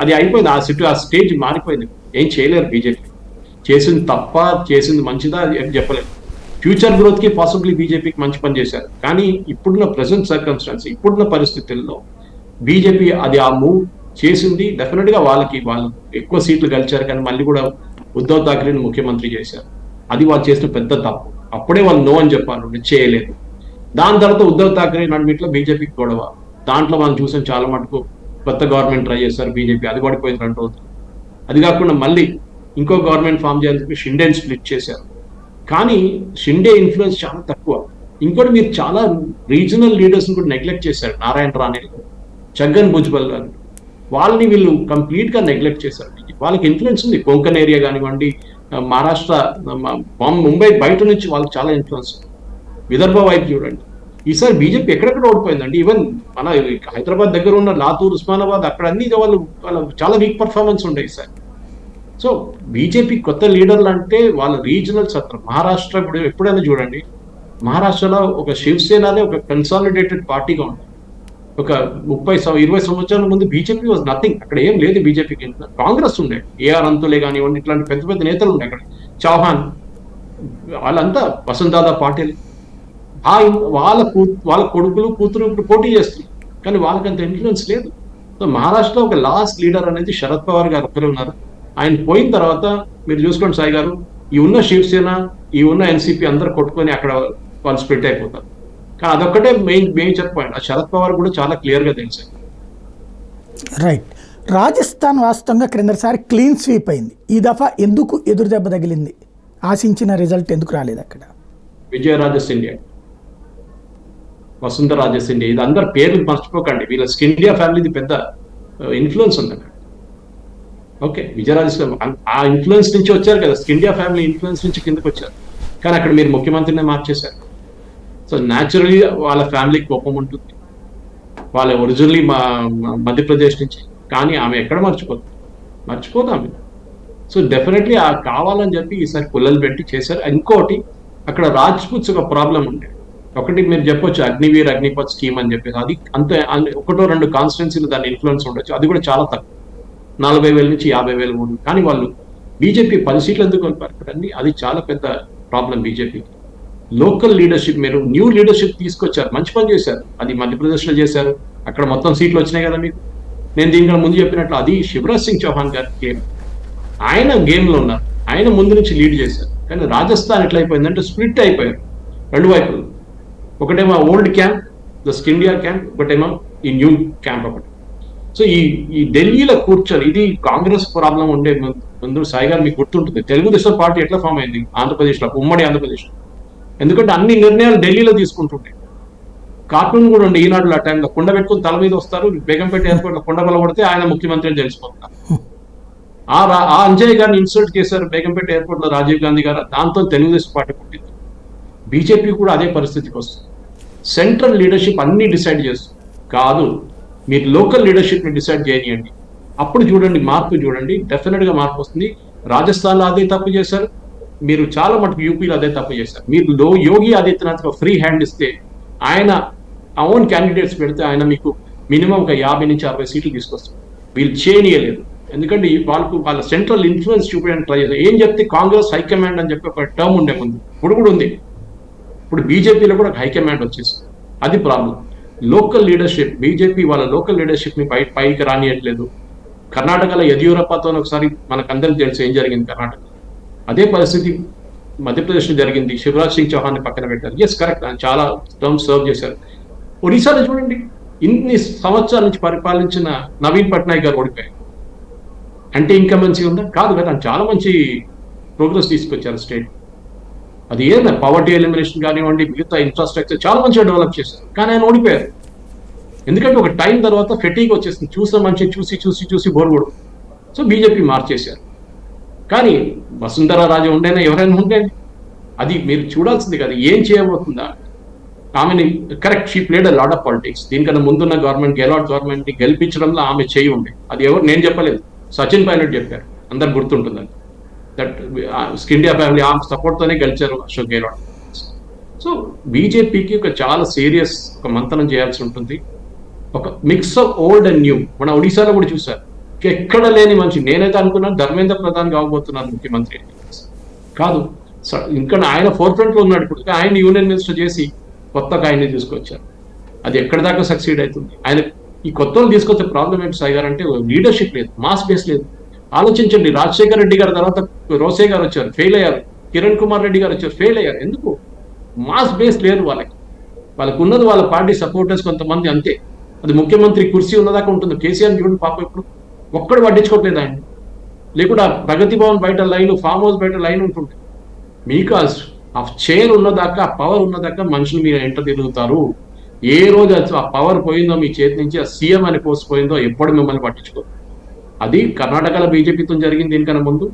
అది అయిపోయింది. ఆ సీట్, ఆ స్టేజ్ మారిపోయింది. ఏం చేయలేరు బీజేపీ. చేసింది తప్ప చేసింది మంచిదా ఏం చెప్పలేదు. ఫ్యూచర్ గ్రోత్ కి పాసిబిలీ బీజేపీకి మంచి పని చేశారు, కానీ ఇప్పుడున్న ప్రెసెంట్ సర్కమ్స్టాన్స్, ఇప్పుడున్న పరిస్థితుల్లో బీజేపీ అది ఆ మూవ్ చేసింది. డెఫినెట్ గా వాళ్ళు ఎక్కువ సీట్లు గెలిచారు, కానీ మళ్ళీ కూడా ఉద్ధవ్ ఠాక్రేని ముఖ్యమంత్రి చేశారు. అది వాళ్ళు చేసిన పెద్ద తప్పు. అప్పుడే వాళ్ళు నో అని చెప్పారు, చేయలేదు. దాని తర్వాత ఉద్ధవ్ ఠాక్రే నడిమిట్లో బీజేపీకి గొడవ. దాంట్లో మనం చూసాం చాలా మటుకు కొత్త గవర్నమెంట్ ట్రై చేశారు బీజేపీ, అది పడిపోయింది 2 రోజులు. అది కాకుండా మళ్ళీ ఇంకో గవర్నమెంట్ ఫామ్ చేయాలని చెప్పి షిండేని స్ప్లిట్ చేశారు. కానీ షిండే ఇన్ఫ్లుయెన్స్ చాలా తక్కువ. ఇంకోటి, మీరు చాలా రీజనల్ లీడర్స్ కూడా నెగ్లెక్ట్ చేశారు. నారాయణ రాణే, ఛగన్ భుజ్బల్ గారు, వాళ్ళని వీళ్ళు కంప్లీట్ గా నెగ్లెక్ట్ చేశారు. వాళ్ళకి ఇన్ఫ్లుయెన్స్ ఉంది, కొంకన్ ఏరియా కానివ్వండి, మహారాష్ట్ర, ముంబై బయట నుంచి వాళ్ళకి చాలా ఇన్ఫ్లుయెన్స్. విదర్భ వైపు చూడండి, ఈసారి బీజేపీ ఎక్కడెక్కడ ఓడిపోయిందండి. ఈవెన్ మన హైదరాబాద్ దగ్గర ఉన్న లాతూర్, ఉస్మానాబాద్, అక్కడ అన్ని వాళ్ళ చాలా వీక్ పర్ఫార్మెన్స్ ఉండే ఈసారి. సో బీజేపీ కొత్త లీడర్లు అంటే వాళ్ళ రీజనల్ సత్రం. మహారాష్ట్ర ఇప్పుడు ఎప్పుడైనా చూడండి, మహారాష్ట్రలో ఒక శివసేననే ఒక కన్సాలిడేటెడ్ పార్టీగా ఉంది. ఒక 20 సంవత్సరాల ముందు బీజేపీ వాజ్ నథింగ్. అక్కడ ఏం లేదు బీజేపీకి. కాంగ్రెస్ ఉండే, ఏఆర్ అంతులే కానివ్వండి, ఇట్లాంటి పెద్ద పెద్ద నేతలు ఉండే అక్కడ, చౌహాన్, వాళ్ళంతా వసంతదాదా పాటిల్, వాళ్ళ కొడుకులు కూతురు ఇప్పుడు పోటీ చేస్తున్నారు, కానీ వాళ్ళకంత ఇన్ఫ్లుయెన్స్ లేదు. సో మహారాష్ట్రలో ఒక లాస్ట్ లీడర్ అనేది శరద్ పవార్ గారు ఒక్కరే ఉన్నారు. ఆయన పోయిన తర్వాత మీరు చూసుకోండి సాయి గారు, ఈ ఉన్న శివసేన, ఈ ఉన్న ఎన్సీపీ అందరు కొట్టుకొని అక్కడ వాళ్ళు స్ప్లిట్ అయిపోతారు. కానీ అదొక్కటే మేజర్ పాయింట్. ఆ శరద్ పవార్ కూడా చాలా క్లియర్ గా తెలుసు. రైట్. రాజస్థాన్ వాస్తవంగా క్రిందసారి క్లీన్ స్వీప్ అయింది. ఈ దఫా ఎందుకు ఎదురు దెబ్బ తగిలింది? ఆశించిన రిజల్ట్ ఎందుకు రాలేదు అక్కడ? విజయరాజ సింధియా వసుంధర రాజే సిండియా, ఇది అందరు పేర్లు మర్చిపోకండి. వీళ్ళ స్కిండియా ఫ్యామిలీది పెద్ద ఇన్ఫ్లుయెన్స్ ఉంది అక్కడ. ఓకే, విజయరాజేశ్వరి ఆ ఇన్ఫ్లుయెన్స్ నుంచి వచ్చారు కదా, స్కిండియా ఫ్యామిలీ ఇన్ఫ్లుయెన్స్ నుంచి కిందకి వచ్చారు. కానీ అక్కడ మీరు ముఖ్యమంత్రినే మార్చేశారు. సో న్యాచురలీ వాళ్ళ ఫ్యామిలీకి కోపం ఉంటుంది. వాళ్ళ ఒరిజినల్లీ మధ్యప్రదేశ్ నుంచి. కానీ ఆమె ఎక్కడ మర్చిపోదు ఆమె. సో డెఫినెట్లీ ఆ కావాలని చెప్పి ఈసారి పుల్లలు పెట్టి చేశారు. ఇంకోటి, అక్కడ రాజ్పుత్స్ ఒక ప్రాబ్లం ఉండే. ఒకటి మీరు చెప్పొచ్చు అగ్నివీర్ అగ్నిపత్ స్కీమ్ అని చెప్పేసి, అది అంతే 1-2 కాన్స్టిట్యున్సీలు దాని ఇన్ఫ్లుయెన్స్ ఉండొచ్చు, అది కూడా చాలా తక్కువ, 40,000 నుంచి 50,000 ఓట్లు. కానీ వాళ్ళు బీజేపీ 10 సీట్లు ఎందుకు కోల్పోయారు కదండి, అది చాలా పెద్ద ప్రాబ్లం బీజేపీకి. లోకల్ లీడర్షిప్, మీరు న్యూ లీడర్షిప్ తీసుకొచ్చారు, మంచి పని చేశారు. అది మధ్యప్రదేశ్లో చేశారు, అక్కడ మొత్తం సీట్లు వచ్చినాయి కదా మీకు. నేను దీనికన్నా ముందు చెప్పినట్లు అది శివరాజ్ సింగ్ చౌహాన్ గారి గేమ్, ఆయన గేమ్లో ఉన్నారు, ఆయన ముందు నుంచి లీడ్ చేశారు. కానీ రాజస్థాన్ ఎట్లయిపోయిందంటే స్ప్లిట్ అయిపోయారు 2 వైపులు. ఒకటేమో ఓల్డ్ క్యాంప్, ద స్కిండియా క్యాంప్, ఒకటేమో ఈ న్యూ క్యాంప్ ఒకటి. సో ఈ ఢిల్లీలో కూర్చొని, ఇది కాంగ్రెస్ ప్రాబ్లం ఉండే ముందు సాయి గారు మీకు గుర్తుంటుంది, తెలుగుదేశం పార్టీ ఎట్లా ఫామ్ అయింది ఆంధ్రప్రదేశ్లో, ఉమ్మడి ఆంధ్రప్రదేశ్లో. ఎందుకంటే అన్ని నిర్ణయాలు ఢిల్లీలో తీసుకుంటుంటే. కార్టూన్ కూడా ఉండే ఈనాడులో ఆ టైంలో, కుండ పెట్టుకుని తల మీద వస్తారు, బేగంపేట ఎయిర్పోర్ట్లో కుండ బలపడితే ఆయన ముఖ్యమంత్రి అని తెలిసిపోతున్నారు. ఆ అంజయ్ గారిని ఇన్సల్ట్ చేశారు బేగంపేట ఎయిర్పోర్ట్లో రాజీవ్ గాంధీ గారు, దాంతో తెలుగుదేశం పార్టీ పుట్టింది. బీజేపీ కూడా అదే పరిస్థితికి వస్తుంది. సెంట్రల్ లీడర్షిప్ అన్ని డిసైడ్ చేస్తుంది కాదు, మీరు లోకల్ లీడర్షిప్ని డిసైడ్ చేయనియండి, అప్పుడు చూడండి మార్పు, చూడండి డెఫినెట్గా మార్పు వస్తుంది. రాజస్థాన్లో అదే తప్పు చేశారు, మీరు చాలా మటుకు యూపీలో అదే తప్పు చేశారు. మీరు యోగి ఆదిత్యనాథ్ ఫ్రీ హ్యాండ్ ఇస్తే, ఆయన ఓన్ క్యాండిడేట్స్ పెడితే ఆయన మీకు మినిమం ఒక 50 నుంచి 60 సీట్లు తీసుకొస్తారు. వీళ్ళు చేయనీయలేదు, ఎందుకంటే వాళ్ళ సెంట్రల్ ఇన్ఫ్లుయెన్స్ చూపించడానికి ట్రై చేస్తారు. ఏం చెప్తే కాంగ్రెస్ హైకమాండ్ అని చెప్పి ఒక టర్మ్ ఉండే ముందు, ఇప్పుడు కూడా ఉంది. ఇప్పుడు బీజేపీలో కూడా హైకమాండ్ వచ్చేసింది, అది ప్రాబ్లం. లోకల్ లీడర్షిప్, బీజేపీ వాళ్ళ లోకల్ లీడర్షిప్ని పైకి రానియట్లేదు. కర్ణాటకలో యదియూరప్పతో ఒకసారి మనకందరికి తెలుసు ఏం జరిగింది కర్ణాటక. అదే పరిస్థితి మధ్యప్రదేశ్లో జరిగింది, శివరాజ్ సింగ్ చౌహాన్ని పక్కన పెట్టారు. ఎస్ కరెక్ట్, ఆయన చాలా టర్మ్స్ సర్వ్ చేశారు. ఒడిశాలో చూడండి, ఇన్ని సంవత్సరాల నుంచి పరిపాలించిన నవీన్ పట్నాయక్ గారు ఓడిపోయారు. అంటే ఇంకా మంచిగా ఉందా? కాదు కదా, చాలా మంచి ప్రోగ్రెస్ తీసుకొచ్చారు స్టేట్. అది ఏదైనా పవర్టీ ఎలిమినేషన్ కానివ్వండి, మిగతా ఇన్ఫ్రాస్ట్రక్చర్ చాలా మంచిగా డెవలప్ చేశారు. కానీ ఆయన ఓడిపోయారు, ఎందుకంటే ఒక టైం తర్వాత ఫెటీగ్ వచ్చేసింది, చూసిన మంచి చూసి బోర్గొడు. సో బీజేపీ మార్చేశారు. కానీ వసుంధర రాజే ఉండేనా, ఎవరైనా ఉండేది, అది మీరు చూడాల్సింది కదా, ఏం చేయబోతుందా ఆమెని. Correct, she played a lot of politics. దీనికన్నా ముందున్న గవర్నమెంట్, గెహ్లోట్ గవర్నమెంట్ని గెలిపించడంలో ఆమె చేయి ఉండే. అది ఎవరు నేను చెప్పలేదు, సచిన్ పైలట్ చెప్పారు, అందరు గుర్తుంటుందని. దట్ స్కిండియా ఫ్యామిలీ ఆ సపోర్ట్తోనే గెలిచారు అశోక్ గెహ్లోట్. సో బీజేపీకి ఒక చాలా సీరియస్ ఒక మంతనం చేయాల్సి ఉంటుంది, ఒక mix of old and new. మన ఒడిశాలో కూడా చూశారు, ఎక్కడ లేని మనిషి. నేనైతే అనుకున్నాను ధర్మేంద్ర ప్రధాన్ కాబోతున్నారు ముఖ్యమంత్రి, కాదు. ఇంకా ఆయన ఫోర్ ఫ్రంట్ లో ఉన్నాడు. ఇప్పుడు ఆయన యూనియన్ మినిస్టర్ చేసి కొత్తగా ఆయన్ని తీసుకొచ్చారు. అది ఎక్కడి దాకా సక్సీడ్ అవుతుంది? ఆయన ఈ కొత్త వాళ్ళు తీసుకొచ్చే ప్రాబ్లం ఏంటి సాయి గారు అంటే, లీడర్షిప్ లేదు, మాస్ బేస్ లేదు. ఆలోచించండి, రాజశేఖర రెడ్డి గారి తర్వాత రోసే గారు వచ్చారు, ఫెయిల్ అయ్యారు. కిరణ్ కుమార్ రెడ్డి గారు వచ్చారు, ఫెయిల్ అయ్యారు. ఎందుకు? మాస్ బేస్ లేదు వాళ్ళకి ఉన్నది వాళ్ళ పార్టీ సపోర్టర్స్ కొంతమంది, అంతే. అది ముఖ్యమంత్రి కుర్సీ ఉన్నదాకా ఉంటుంది. కేసీఆర్ చూడండి పాప, ఇప్పుడు ఒక్కడు పట్టించుకోవట్లేదు ఆయన. లేకుండా ప్రగతి భవన్ బయట లైన్, ఫామ్ హౌస్ బయట లైన్ ఉంటుంది. మీకు ఆ చైర్ ఉన్నదాకా, ఆ పవర్ ఉన్నదాకా మనుషులు మీరు ఎంట తిరుగుతారు. ఏ రోజు ఆ పవర్ పోయిందో మీ చేతి నుంచి, ఆ సీఎం అనే పోస్ట్ పోయిందో, ఎప్పుడు మిమ్మల్ని పట్టించుకోరు. అది కర్ణాటకలో బీజేపీతో జరిగింది, దీనికన్నా ముందు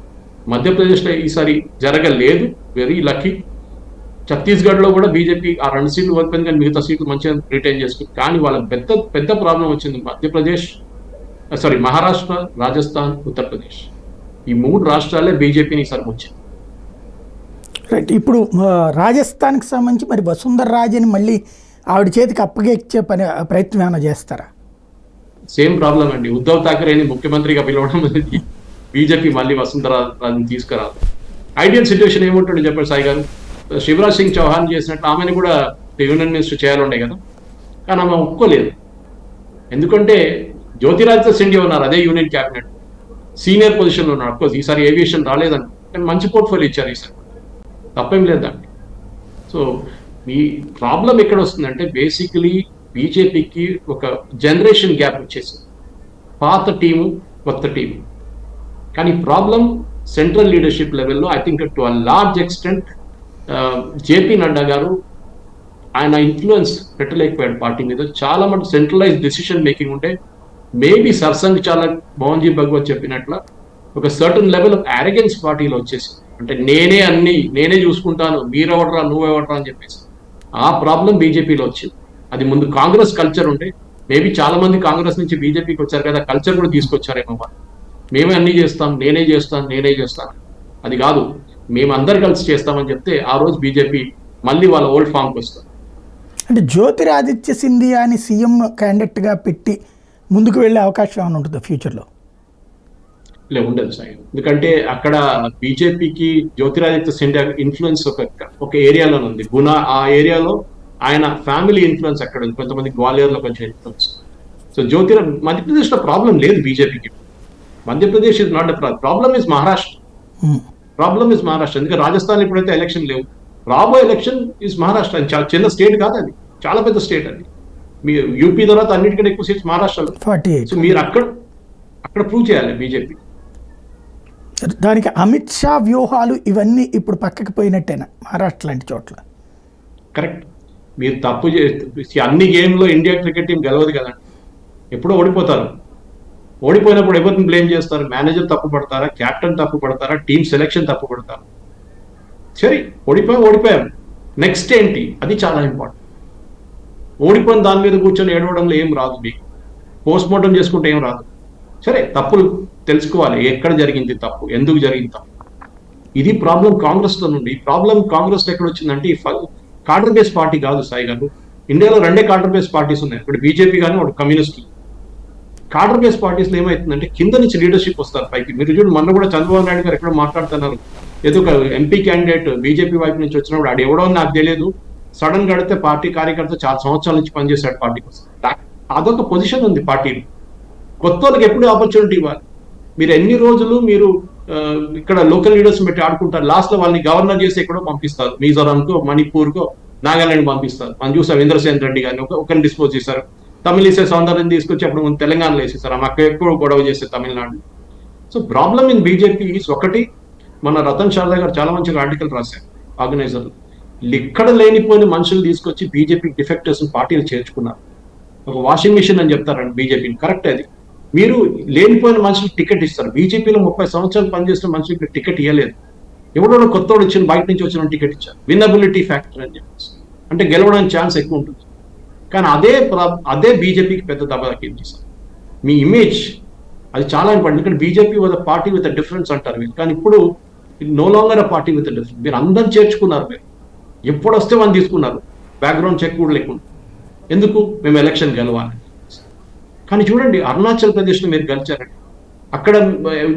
మధ్యప్రదేశ్లో ఈసారి జరగలేదు, వెరీ లక్కీ. ఛత్తీస్గఢ్లో కూడా బీజేపీ ఆ 2 సీట్లు ఓడిపోయింది, కానీ మిగతా సీట్లు మంచిగా రిటైన్ చేసుకుంది. కానీ వాళ్ళ పెద్ద ప్రాబ్లం వచ్చింది మహారాష్ట్ర, రాజస్థాన్, ఉత్తరప్రదేశ్. ఈ 3 రాష్ట్రాలే బీజేపీని ఈసారి వచ్చింది. రైట్. ఇప్పుడు రాజస్థాన్కి సంబంధించి మరి వసుంధర రాజేని మళ్ళీ ఆవిడ చేతికి అప్పగించే ప్రయత్నం ఏమైనా చేస్తారా? సేమ్ ప్రాబ్లం అండి. ఉద్ధవ్ ఠాకరేని ముఖ్యమంత్రిగా పిలవడం అనేది బీజేపీ మళ్ళీ వసుంధర రాజుని తీసుకురాదు. ఐడియల్ సిచ్యువేషన్ ఏముంటుంది చెప్పండి సాయి గారు? శివరాజ్ సింగ్ చౌహాన్ చేసినట్టు ఆమెను కూడా యూనియన్ మినిస్టర్ చేయాలండే కదా, కానీ ఆమె ఒప్పుకోలేదు. ఎందుకంటే జ్యోతిరాదిత్య సింధియా ఉన్నారు, అదే యూనియన్ క్యాబినెట్ సీనియర్ పొజిషన్లో ఉన్నారు. అఫ్కోర్స్ ఈసారి ఏవియేషన్ రాలేదండి, కానీ మంచి పోర్ట్ఫోలియో ఇచ్చారు ఈసారి, తప్పేం లేదండి. సో ఈ ప్రాబ్లం ఎక్కడ వస్తుందంటే, బేసికలీ బీజేపీకి ఒక జనరేషన్ గ్యాప్ వచ్చేసింది, పాత టీము కొత్త టీము. కానీ ప్రాబ్లం సెంట్రల్ లీడర్షిప్ లెవెల్లో I think to a large extent JP Nadda గారు ఆయన ఇన్ఫ్లుయెన్స్ పెట్టలేకపోయాడు పార్టీ మీద. చాలా మంది సెంట్రలైజ్ డెసిషన్ మేకింగ్ ఉంటే మేబీ సర్సంగ్ చాలా మోహన్జీ భగవత్ చెప్పినట్ల ఒక సర్టన్ లెవెల్ ఆఫ్ అరగెన్స్ పార్టీలో వచ్చేసి, అంటే నేనే చూసుకుంటాను, మీరెవడరా నువ్వెవడరా అని చెప్పేసి ఆ ప్రాబ్లం బీజేపీలో వచ్చింది. అది ముందు కాంగ్రెస్ కల్చర్ ఉంటే మేబీ చాలా మంది కాంగ్రెస్ నుంచి బీజేపీకి వచ్చారు కదా, కల్చర్ కూడా తీసుకొచ్చారేమో వాళ్ళు. మేమే అన్ని చేస్తాం, నేనే చేస్తాను, అది కాదు మేమందరు కలిసి చేస్తామని చెప్తే ఆ రోజు బీజేపీ మళ్ళీ వాళ్ళ ఓల్డ్ ఫామ్కి వస్తారు. అంటే జ్యోతిరాదిత్య సింధియాని సీఎం క్యాండిడేట్గా పెట్టి ముందుకు వెళ్ళే అవకాశం ఏమైనా ఉంటుందా ఫ్యూచర్లో? ఉండదు సార్, ఎందుకంటే అక్కడ బీజేపీకి జ్యోతిరాదిత్య సింధియా ఇన్ఫ్లుయెన్స్ ఒక ఏరియాలోనే ఉంది. ఆ ఏరియాలో ఆయన ఫ్యామిలీ ఇన్ఫ్లుయెన్స్ అక్కడ ఉంది, కొంతమంది గ్వాలియర్లో కొంచెం ఇన్ఫ్లుయెన్స్. సో మధ్యప్రదేశ్లో ప్రాబ్లం లేదు బీజేపీకి. Madhya Pradesh is not a problem, is Maharashtra. ఎందుకంటే రాజస్థాన్ ఇప్పుడైతే ఎలక్షన్ లేవు, రాబోయే ఎలక్షన్ ఇస్ మహారాష్ట్ర. చాలా చిన్న స్టేట్ కాదు అది, చాలా పెద్ద స్టేట్ అది. మీ యూపీ తర్వాత అన్నిటికంటే ఎక్కువ సీట్స్ మహారాష్ట్రలో. సో మీరు అక్కడ ప్రూవ్ చేయాలి బీజేపీ. దానికి అమిత్ షా వ్యూహాలు ఇవన్నీ ఇప్పుడు పక్కకి పోయినట్టేనా మహారాష్ట్ర లాంటి చోట్ల? కరెక్ట్. మీరు తప్పు చేస్తే అన్ని గేమ్లో ఇండియా క్రికెట్ టీం గెలవదు కదండి, ఎప్పుడో ఓడిపోతారు. ఓడిపోయినప్పుడు ఎవరిని బ్లేమ్ చేస్తారు? మేనేజర్ తప్పు పడతారా, కెప్టెన్ తప్పు పడతారా, టీమ్ సెలెక్షన్ తప్పు పడతారా? సరే ఓడిపోయాం, నెక్స్ట్ ఏంటి? అది చాలా ఇంపార్టెంట్. ఓడిపోయిన దాని మీద కూర్చొని ఏడవడంలో ఏం రాదు, మీకు పోస్ట్ మార్టం చేసుకుంటే ఏం రాదు. సరే తప్పులు తెలుసుకోవాలి, ఎక్కడ జరిగింది తప్పు, ఎందుకు జరిగింది తప్పు. ఇది ప్రాబ్లం కాంగ్రెస్తో నుండి. ప్రాబ్లం కాంగ్రెస్ ఎక్కడ వచ్చిందంటే కార్డర్ బేస్ పార్టీ కాదు సాయి గారు. ఇండియాలో 2 కార్డర్ బేస్ పార్టీస్ ఉన్నాయి, ఒకటి బీజేపీ కానీ ఒకటి కమ్యూనిస్ట్. కార్డర్ బేస్ పార్టీస్లో ఏమవుతుందంటే కింద నుంచి లీడర్షిప్ వస్తారు పైకి. మీరు చూడండి, మొన్న కూడా చంద్రబాబు నాయుడు గారు ఎక్కడో మాట్లాడుతున్నారు, ఏదో ఒక ఎంపీ క్యాండిడేట్ బీజేపీ వైపు నుంచి వచ్చినప్పుడు ఆడు ఎవడో నాకు తెలియదు, సడన్ గా అడిగితే పార్టీ కార్యకర్త చాలా సంవత్సరాల నుంచి పనిచేశాడు పార్టీ కోసం. అదొక పొజిషన్ ఉంది పార్టీలో. కొత్త వాళ్ళకి ఎప్పుడు ఆపర్చునిటీ ఇవ్వాలి. మీరు ఎన్ని రోజులు మీరు ఇక్కడ లోకల్ లీడర్స్ పెట్టి ఆడుకుంటారు, లాస్ట్ లో వాళ్ళని గవర్నర్ చేసి ఎక్కడో పంపిస్తారు, మిజోరాంకో మణిపూర్కో నాగాలాండ్ పంపిస్తారు. మనం చూసాం ఇంద్రసేన్ రెడ్డి గారిని ఒకరిని డిస్పోజ్ చేశారు, తమిళిసే సౌందర్యం తీసుకొచ్చి అప్పుడు తెలంగాణలో వేసేసారు, ఆమె అక్కడ ఎక్కువ గొడవ చేసే Tamil Nadu. So problem in BJP ఒకటి, మన రతన్ శారదా గారు చాలా మంచిగా ఆర్టికల్ రాశారు ఆర్గనైజర్లు. ఇక్కడ లేనిపోయిన మనుషులు తీసుకొచ్చి బీజేపీ డిఫెక్టర్స్ పార్టీలు చేర్చుకున్నారు. ఒక వాషింగ్ మిషన్ అని చెప్తారండి బీజేపీని, కరెక్ట్. అది మీరు లేనిపోయిన మనుషులకు టికెట్ ఇస్తారు. బీజేపీలో 30 సంవత్సరాలు పనిచేసిన మనుషులకు టికెట్ ఇవ్వలేదు, ఎవడో కొత్తోడు వచ్చిన బయట నుంచి వచ్చిన టికెట్ ఇచ్చారు. విన్నబిలిటీ ఫ్యాక్టర్ అని చెప్పేసి, అంటే గెలవడానికి ఛాన్స్ ఎక్కువ ఉంటుంది. కానీ అదే బీజేపీకి పెద్ద దెబ్బకి సార్. మీ ఇమేజ్ అది చాలా ఇంపార్టెంట్. ఎందుకంటే BJP with party with difference అంటారు మీరు, కానీ ఇప్పుడు no longer a party with difference. మీరు అందరు చేర్చుకున్నారు, మీరు ఎప్పుడు వస్తే వాళ్ళు తీసుకున్నారు, బ్యాక్గ్రౌండ్ చెక్ కూడా లేకుండా. ఎందుకు? మేము ఎలక్షన్ గెలవాలి. కానీ చూడండి, అరుణాచల్ ప్రదేశ్లో మీరు గెలిచారండి, అక్కడ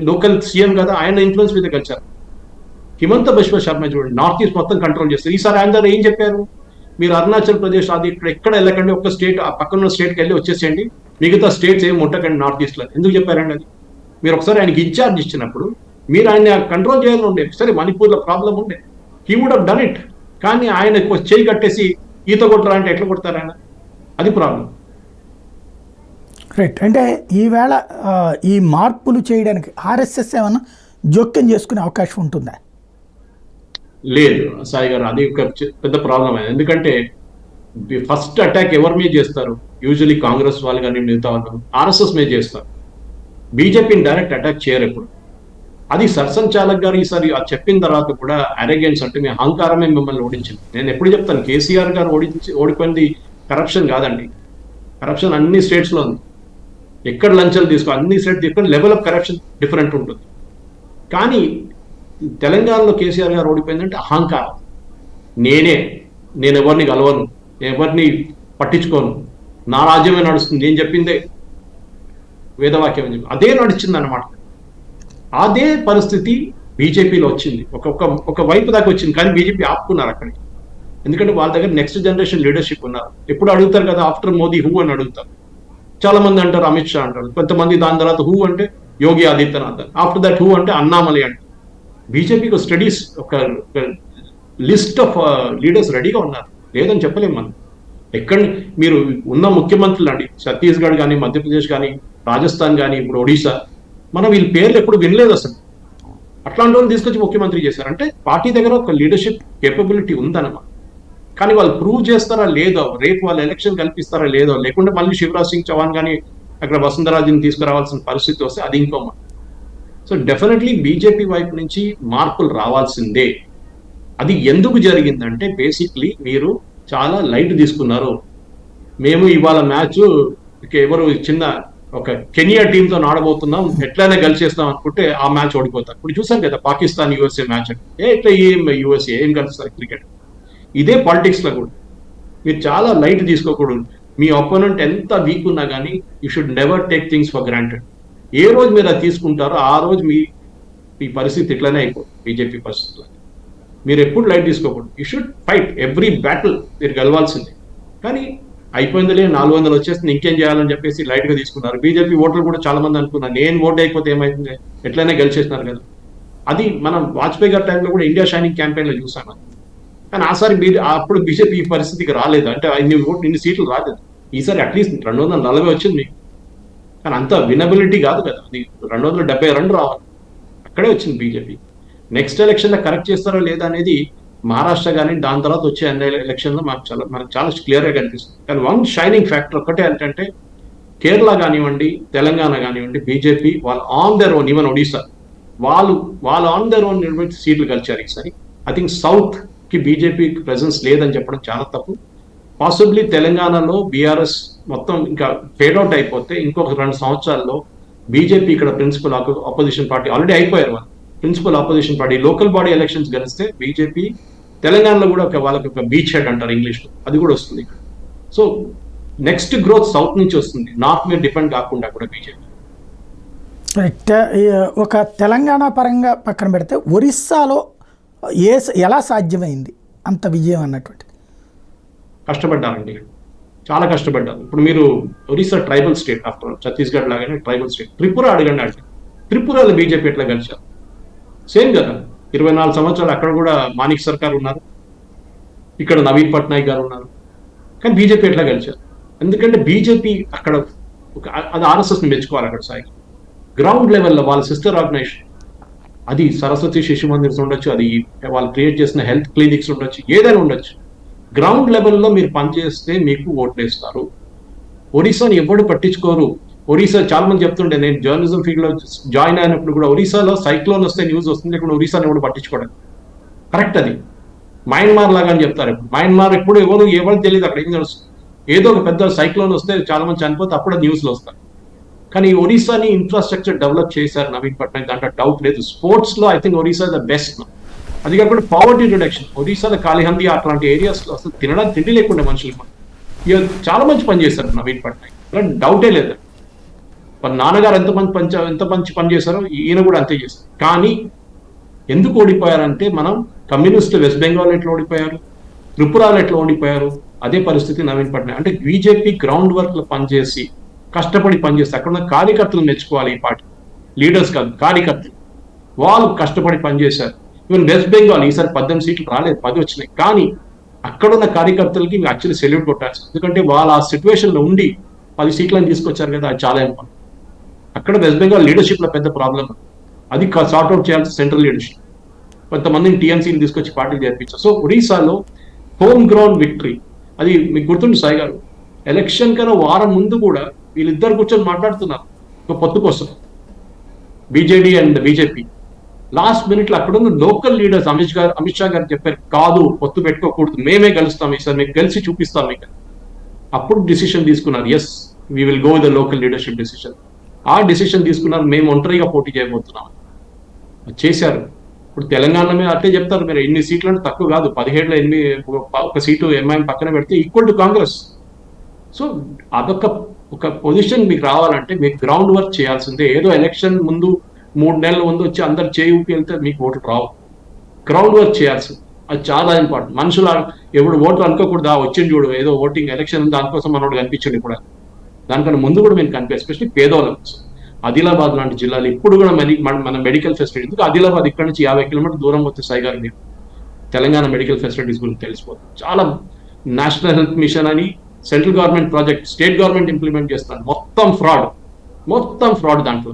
లోకల్ సీఎం కదా, ఆయన ఇన్ఫ్లుయెన్స్ మీద గెలిచారు. హిమంత బిశ్వ శర్మ చూడండి, నార్త్ ఈస్ట్ మొత్తం కంట్రోల్ చేస్తారు. ఈసారి ఆయన దగ్గర ఏం చెప్పారు? మీరు అరుణాచల్ ప్రదేశ్ అది ఎక్కడ వెళ్ళకండి, ఒక్క స్టేట్ ఆ పక్కన స్టేట్కి వెళ్ళి వచ్చేసేయండి, మిగతా స్టేట్స్ ఏమి ముట్టకండి నార్త్ ఈస్ట్లో. ఎందుకు చెప్పారండి అది? మీరు ఒకసారి ఆయనకి ఇన్ఛార్జ్ ఇచ్చినప్పుడు మీరు ఆయన కంట్రోల్ చేయాలని ఉండే. సరే మణిపూర్లో ప్రాబ్లం ఉండే, he would have done it. కానీ ఆయన చేయి కట్టేసి ఈత కొట్టరా అంటే ఎట్లా కొడతారు ఆయన? అది ప్రాబ్లం. రైట్. అంటే ఈవేళ ఈ మార్పులు చేయడానికి ఆర్ఎస్ఎస్ ఏమైనా జోక్యం చేసుకునే అవకాశం ఉంటుందా? లేదు సాయి గారు, అది ఒక పెద్ద ప్రాబ్లం అయింది. ఎందుకంటే ఫస్ట్ అటాక్ ఎవరి మీద చేస్తారు? యూజువలీ కాంగ్రెస్ వాళ్ళు కానీ మిగతా వాళ్ళు ఆర్ఎస్ఎస్ మీద చేస్తారు. బీజేపీని డైరెక్ట్ అటాక్ చేయరు ఎప్పుడు. అది సర్సన్ చాలక్ గారు ఈసారి చెప్పిన తర్వాత కూడా అరెగెన్స్ అంటే మీ అహంకారమే మిమ్మల్ని ఓడించింది. నేను ఎప్పుడు చెప్తాను, కేసీఆర్ గారు ఓడిపోయింది కరప్షన్ కాదండి. కరప్షన్ అన్ని స్టేట్స్లో ఉంది. ఎక్కడ లంచాలు తీసుకో అన్ని స్టేట్ ఎక్కడ లెవెల్ ఆఫ్ కరప్షన్ డిఫరెంట్ ఉంటుంది. కానీ తెలంగాణలో కేసీఆర్ గారు ఓడిపోయిందంటే అహంకారం. నేను ఎవరిని కలవను, ఎవరిని పట్టించుకోను, నా రాజ్యమే నడుస్తుంది, నేను చెప్పిందే వేదవాక్యం అని చెప్పి అదే నడిచింది అనమాట. అదే పరిస్థితి బీజేపీలో వచ్చింది. ఒక వైపు దాకా వచ్చింది, కానీ బీజేపీ ఆపుకున్నారు అక్కడికి. ఎందుకంటే వాళ్ళ దగ్గర నెక్స్ట్ జనరేషన్ లీడర్షిప్ ఉన్నారు. ఎప్పుడు అడుగుతారు కదా, ఆఫ్టర్ మోదీ హూ అని అడుగుతారు. చాలా మంది అంటారు అమిత్ షా అంటారు, కొంతమంది దాని తర్వాత హూ అంటే Yogi Adityanath, after that who అంటే అన్నామలై అంటారు. బీజేపీకి స్టడీస్ ఒక లిస్ట్ ఆఫ్ లీడర్స్ రెడీగా ఉన్నారు, లేదని చెప్పలేము మనం. ఎక్కడ మీరు ఉన్న ముఖ్యమంత్రులు అండి, ఛత్తీస్గఢ్ కానీ, మధ్యప్రదేశ్ కానీ, రాజస్థాన్ కానీ, ఇప్పుడు ఒడిశా, మనం వీళ్ళ పేర్లు ఎప్పుడు వినలేదు అసలు. అట్లాంటి వాళ్ళు తీసుకొచ్చి ముఖ్యమంత్రి చేశారంటే పార్టీ దగ్గర ఒక లీడర్షిప్ కేపబిలిటీ ఉందన్నమాట. కానీ వాళ్ళు ప్రూవ్ చేస్తారా లేదో, రేపు వాళ్ళు ఎలక్షన్ కల్పిస్తారా లేదో, లేకుంటే మళ్ళీ శివరాజ్ సింగ్ చౌహాన్ కానీ అక్కడ వసుంధరాజుని తీసుకురావాల్సిన పరిస్థితి వస్తే అది ఇంకో మాట. సో డెఫినెట్లీ బీజేపీ వైపు నుంచి మార్పులు రావాల్సిందే. అది ఎందుకు జరిగిందంటే బేసిక్లీ మీరు చాలా లైట్ తీసుకున్నారు. మేము ఇవాళ మ్యాచ్ ఎవరు చిన్న ఒక కెనియా టీంతో ఆడబోతున్నాం, ఎట్లయినా గెలిచేస్తాం అనుకుంటే ఆ మ్యాచ్ ఓడిపోతారు. ఇప్పుడు చూసాం కదా పాకిస్తాన్ యూఎస్ఏ మ్యాచ్ అంటే ఎట్లా ఏం యూఎస్ఏ ఏం కలుస్తారు క్రికెట్. ఇదే పాలిటిక్స్ లో కూడా మీరు చాలా లైట్ తీసుకోకూడదు. మీ అపోనెంట్ ఎంత వీక్ ఉన్నా కానీ you should never take things for granted. ఏ రోజు మీరు అది తీసుకుంటారో ఆ రోజు మీ పరిస్థితి ఇట్లానే అయిపోతుంది. బీజేపీ పరిస్థితిలో మీరు ఎప్పుడు లైట్ తీసుకోకూడదు. You should fight every battle, మీరు గెలవాల్సిందే. కానీ అయిపోయిందిలే 400 వచ్చేస్తుంది ఇంకేం చేయాలని చెప్పేసి లైట్ గా తీసుకున్నారు. బీజేపీ ఓటర్లు కూడా చాలా మంది అనుకున్నారు నేను ఓట్ అయిపోతే ఏమైతుంది, ఎట్లయినా గెలిచేస్తున్నారు కదా. అది మనం వాజ్పేయి గారి టైంలో కూడా ఇండియా షైనింగ్ క్యాంపెయిన్ లో చూసాం. కానీ ఆసారి అప్పుడు బీజేపీ ఈ పరిస్థితికి రాలేదు, అంటే ఇన్ని సీట్లు రాలేదు. ఈసారి అట్లీస్ట్ 240 వచ్చింది మీకు, కానీ అంత వినబిలిటీ కాదు కదా. అది 272 రావాలి, అక్కడే వచ్చింది బీజేపీ. నెక్స్ట్ ఎలక్షన్లో కరెక్ట్ చేస్తారో లేదా అనేది మహారాష్ట్ర కానీ దాని తర్వాత వచ్చే అన్ని ఎలక్షన్లో మనకు చాలా క్లియర్గా కనిపిస్తుంది. కానీ వన్ షైనింగ్ ఫ్యాక్టర్ ఒక్కటే ఏంటంటే కేరళ కానివ్వండి, తెలంగాణ కానివ్వండి, బీజేపీ వాళ్ళు on their own, even Odisha వాళ్ళు ఆన్ దర్ ఓన్ నిర్మించి సీట్లు గెలిచారు ఈసారి. ఐ థింక్ సౌత్ కి బీజేపీ ప్రెజెన్స్ లేదని చెప్పడం చాలా తప్పు. పాసిబ్లీ తెలంగాణలో బీఆర్ఎస్ మొత్తం ఇంకా ఫేడ్ అవుట్ అయిపోతే ఇంకొక 2 సంవత్సరాల్లో బీజేపీ ఇక్కడ ప్రిన్సిపల్ ఆపోజిషన్ పార్టీ ఆల్రెడీ అయిపోయారు. వాళ్ళు principal opposition party local body elections గెలిస్తే బీజేపీ తెలంగాణలో కూడా వాళ్ళకి ఒక బీచ్ హెడ్ అంటారు ఇంగ్లీష్లో, అది కూడా వస్తుంది ఇక్కడ. సో నెక్స్ట్ గ్రోత్ సౌత్ నుంచి వస్తుంది, నార్త్ మీద డిపెండ్ కాకుండా కూడా బీజేపీ. ఒక తెలంగాణ పరంగా పక్కన పెడితే ఒరిస్సాలో ఎలా సాధ్యమైంది అంత విజయం అన్నటువంటిది? కష్టపడ్డారండి, చాలా కష్టపడ్డారు. ఇప్పుడు మీరు Orissa tribal state, after Chhattisgarh లాగానే ట్రైబల్ స్టేట్. త్రిపుర అడగండి, అంటే త్రిపురలో బీజేపీ ఎట్లా గెలిచారు? సేమ్ కదా, 24 సంవత్సరాలు అక్కడ కూడా మాణిక్ సర్కార్ ఉన్నారు, ఇక్కడ నవీన్ పట్నాయక్ గారు ఉన్నారు, కానీ బీజేపీ ఎట్లా గెలిచారు? ఎందుకంటే బీజేపీ అక్కడ అది ఆర్ఎస్ఎస్ని మెచ్చుకోవాలి. అక్కడ సాయి గ్రౌండ్ లెవెల్లో వాళ్ళ సిస్టర్ ఆర్గనైజేషన్, అది సరస్వతి శిశు మందిర్స్ ఉండొచ్చు, అది వాళ్ళు క్రియేట్ చేసిన హెల్త్ క్లినిక్స్ ఉండొచ్చు, ఏదైనా ఉండొచ్చు. గ్రౌండ్ లెవెల్లో మీరు పనిచేస్తే మీకు ఓట్లేస్తారు. ఒరిస్సాని ఎవరు పట్టించుకోరు. ఒరిస్సా చాలా మంది చెప్తుండే, నేను జర్నలిజం ఫీల్డ్ లో జాయిన్ అయినప్పుడు కూడా ఒరిస్సాలో సైక్లోన్ వస్తే న్యూస్ వస్తుంది, లేకుండా ఒరిస్సాని ఎవరు పట్టించుకోవడం కరెక్ట్. అది మయన్మార్ లాగా అని చెప్తారు. మయన్మార్ ఎప్పుడు ఎవరు తెలియదు, అక్కడ ఏం తెలుస్తుంది. ఏదో ఒక పెద్ద సైక్లోన్ వస్తే చాలా మంది చనిపోతే అప్పుడే న్యూస్లో వస్తారు. కానీ ఒరిస్సాని ఇన్ఫ్రాస్ట్రక్చర్ డెవలప్ చేశారు నవీన్ పట్నాయక్, దాంట్లో డౌట్ లేదు. స్పోర్ట్స్ లో I think Orissa the best. అది కాకుండా పావర్టీ రిడక్షన్, ఒరిస్సాలో కాలిహంది అట్లాంటి ఏరియాస్ లో అసలు తినడానికి తిండి లేకుండా మనుషులు చాలా మంచి పని చేశారు నవీన్ పట్నాయక్, అలాంటి డౌటే లేదు. వాళ్ళ నాన్నగారు ఎంత మంచి పని చేశారో ఈయన కూడా అంతే చేశారు. కానీ ఎందుకు ఓడిపోయారంటే మనం కమ్యూనిస్టులు వెస్ట్ బెంగాల్ ఎట్లా ఓడిపోయారు, త్రిపురాలు ఎట్లా ఓడిపోయారు, అదే పరిస్థితి నవీన్ పట్నాయక్. అంటే బీజేపీ గ్రౌండ్ వర్క్ లో పనిచేసి కష్టపడి పనిచేస్తే అక్కడ ఉన్న కార్యకర్తలు మెచ్చుకోవాలి. ఈ పార్టీ లీడర్స్ కాదు, కార్యకర్తలు వాళ్ళు కష్టపడి పనిచేశారు. ఈవెన్ వెస్ట్ బెంగాల్ ఈసారి 18 సీట్లు రాలేదు, 10 వచ్చినాయి. కానీ అక్కడున్న కార్యకర్తలకి యాక్చువల్లీ సెల్యూట్ కొట్టాల్సి, ఎందుకంటే వాళ్ళు ఆ సిచ్యువేషన్ లో ఉండి 10 సీట్లను తీసుకొచ్చారు కదా, అది చాలా ఇంపార్టెంట్. అక్కడ వెస్ట్ బెంగాల్ లీడర్షిప్ లో పెద్ద ప్రాబ్లం, అది సార్ట్అవుట్ చేయాల్సి సెంట్రల్ లీడర్షిప్. కొంతమందిని టీఎంసీని తీసుకొచ్చి పార్టీలు చేర్పించారు. సో ఒడిశాలో హోమ్ గ్రౌండ్ విక్టరీ. అది మీకు గుర్తుంది సాయి గారు, ఎలక్షన్ కన్నా వారం ముందు కూడా వీళ్ళిద్దరు కూర్చొని మాట్లాడుతున్నారు ఒక పొత్తు కోసం, BJD and BJP. Last minute లో అక్కడ ఉన్న లోకల్ లీడర్స్ అమిత్ షా గారు చెప్పారు, కాదు పొత్తు పెట్టుకోకూడదు, మేమే గెలుస్తాం ఈసారి, మీకు గెలిచి చూపిస్తాం మీకు. అప్పుడు డిసిషన్ తీసుకున్నారు, yes we will go the local leadership decision. ఆ డిసిషన్ తీసుకున్నారు, మేము ఒంటరిగా పోటీ చేయబోతున్నాం చేశారు. ఇప్పుడు తెలంగాణ మీద అట్లే చెప్తారు, మీరు 8 సీట్లు అంటే తక్కువ కాదు, 17లో 8 ఒక సీటు ఎంఐఎం పక్కన పెడితే ఈక్వల్ టు కాంగ్రెస్. సో అదొక పొజిషన్ మీకు రావాలంటే మీకు గ్రౌండ్ వర్క్ చేయాల్సిందే. ఏదో ఎలక్షన్ ముందు 3 నెలల ముందు వచ్చి అందరు చేయి ఊపి వెళ్తే మీకు ఓట్లు రావు. గ్రౌండ్ వర్క్ చేయాల్సింది, అది చాలా ఇంపార్టెంట్. మనుషులు ఎప్పుడు ఓట్లు అనుకోకూడదు, వచ్చింది చూడు ఏదో ఓటింగ్ ఎలక్షన్ దానికోసం మనోడు కనిపించండి. ఇప్పుడు దానికన్నా ముందు కూడా మేము కనిపి, ఎస్పెషల్లీ పేదవాళ్ళ కోసం. ఆదిలాబాద్ లాంటి జిల్లాలు ఇప్పుడు కూడా మన మెడికల్ ఫెసిలిటీ, ఎందుకు ఆదిలాబాద్ ఇక్కడ నుంచి 50 కిలోమీటర్ల దూరం వస్తే సాయి గారు మీరు తెలంగాణ మెడికల్ ఫెసిలిటీస్ గురించి తెలిసిపోతుంది. చాలా నేషనల్ హెల్త్ మిషన్ అని central government project state government implement చేస్తారు, మొత్తం ఫ్రాడ్. దాంట్లో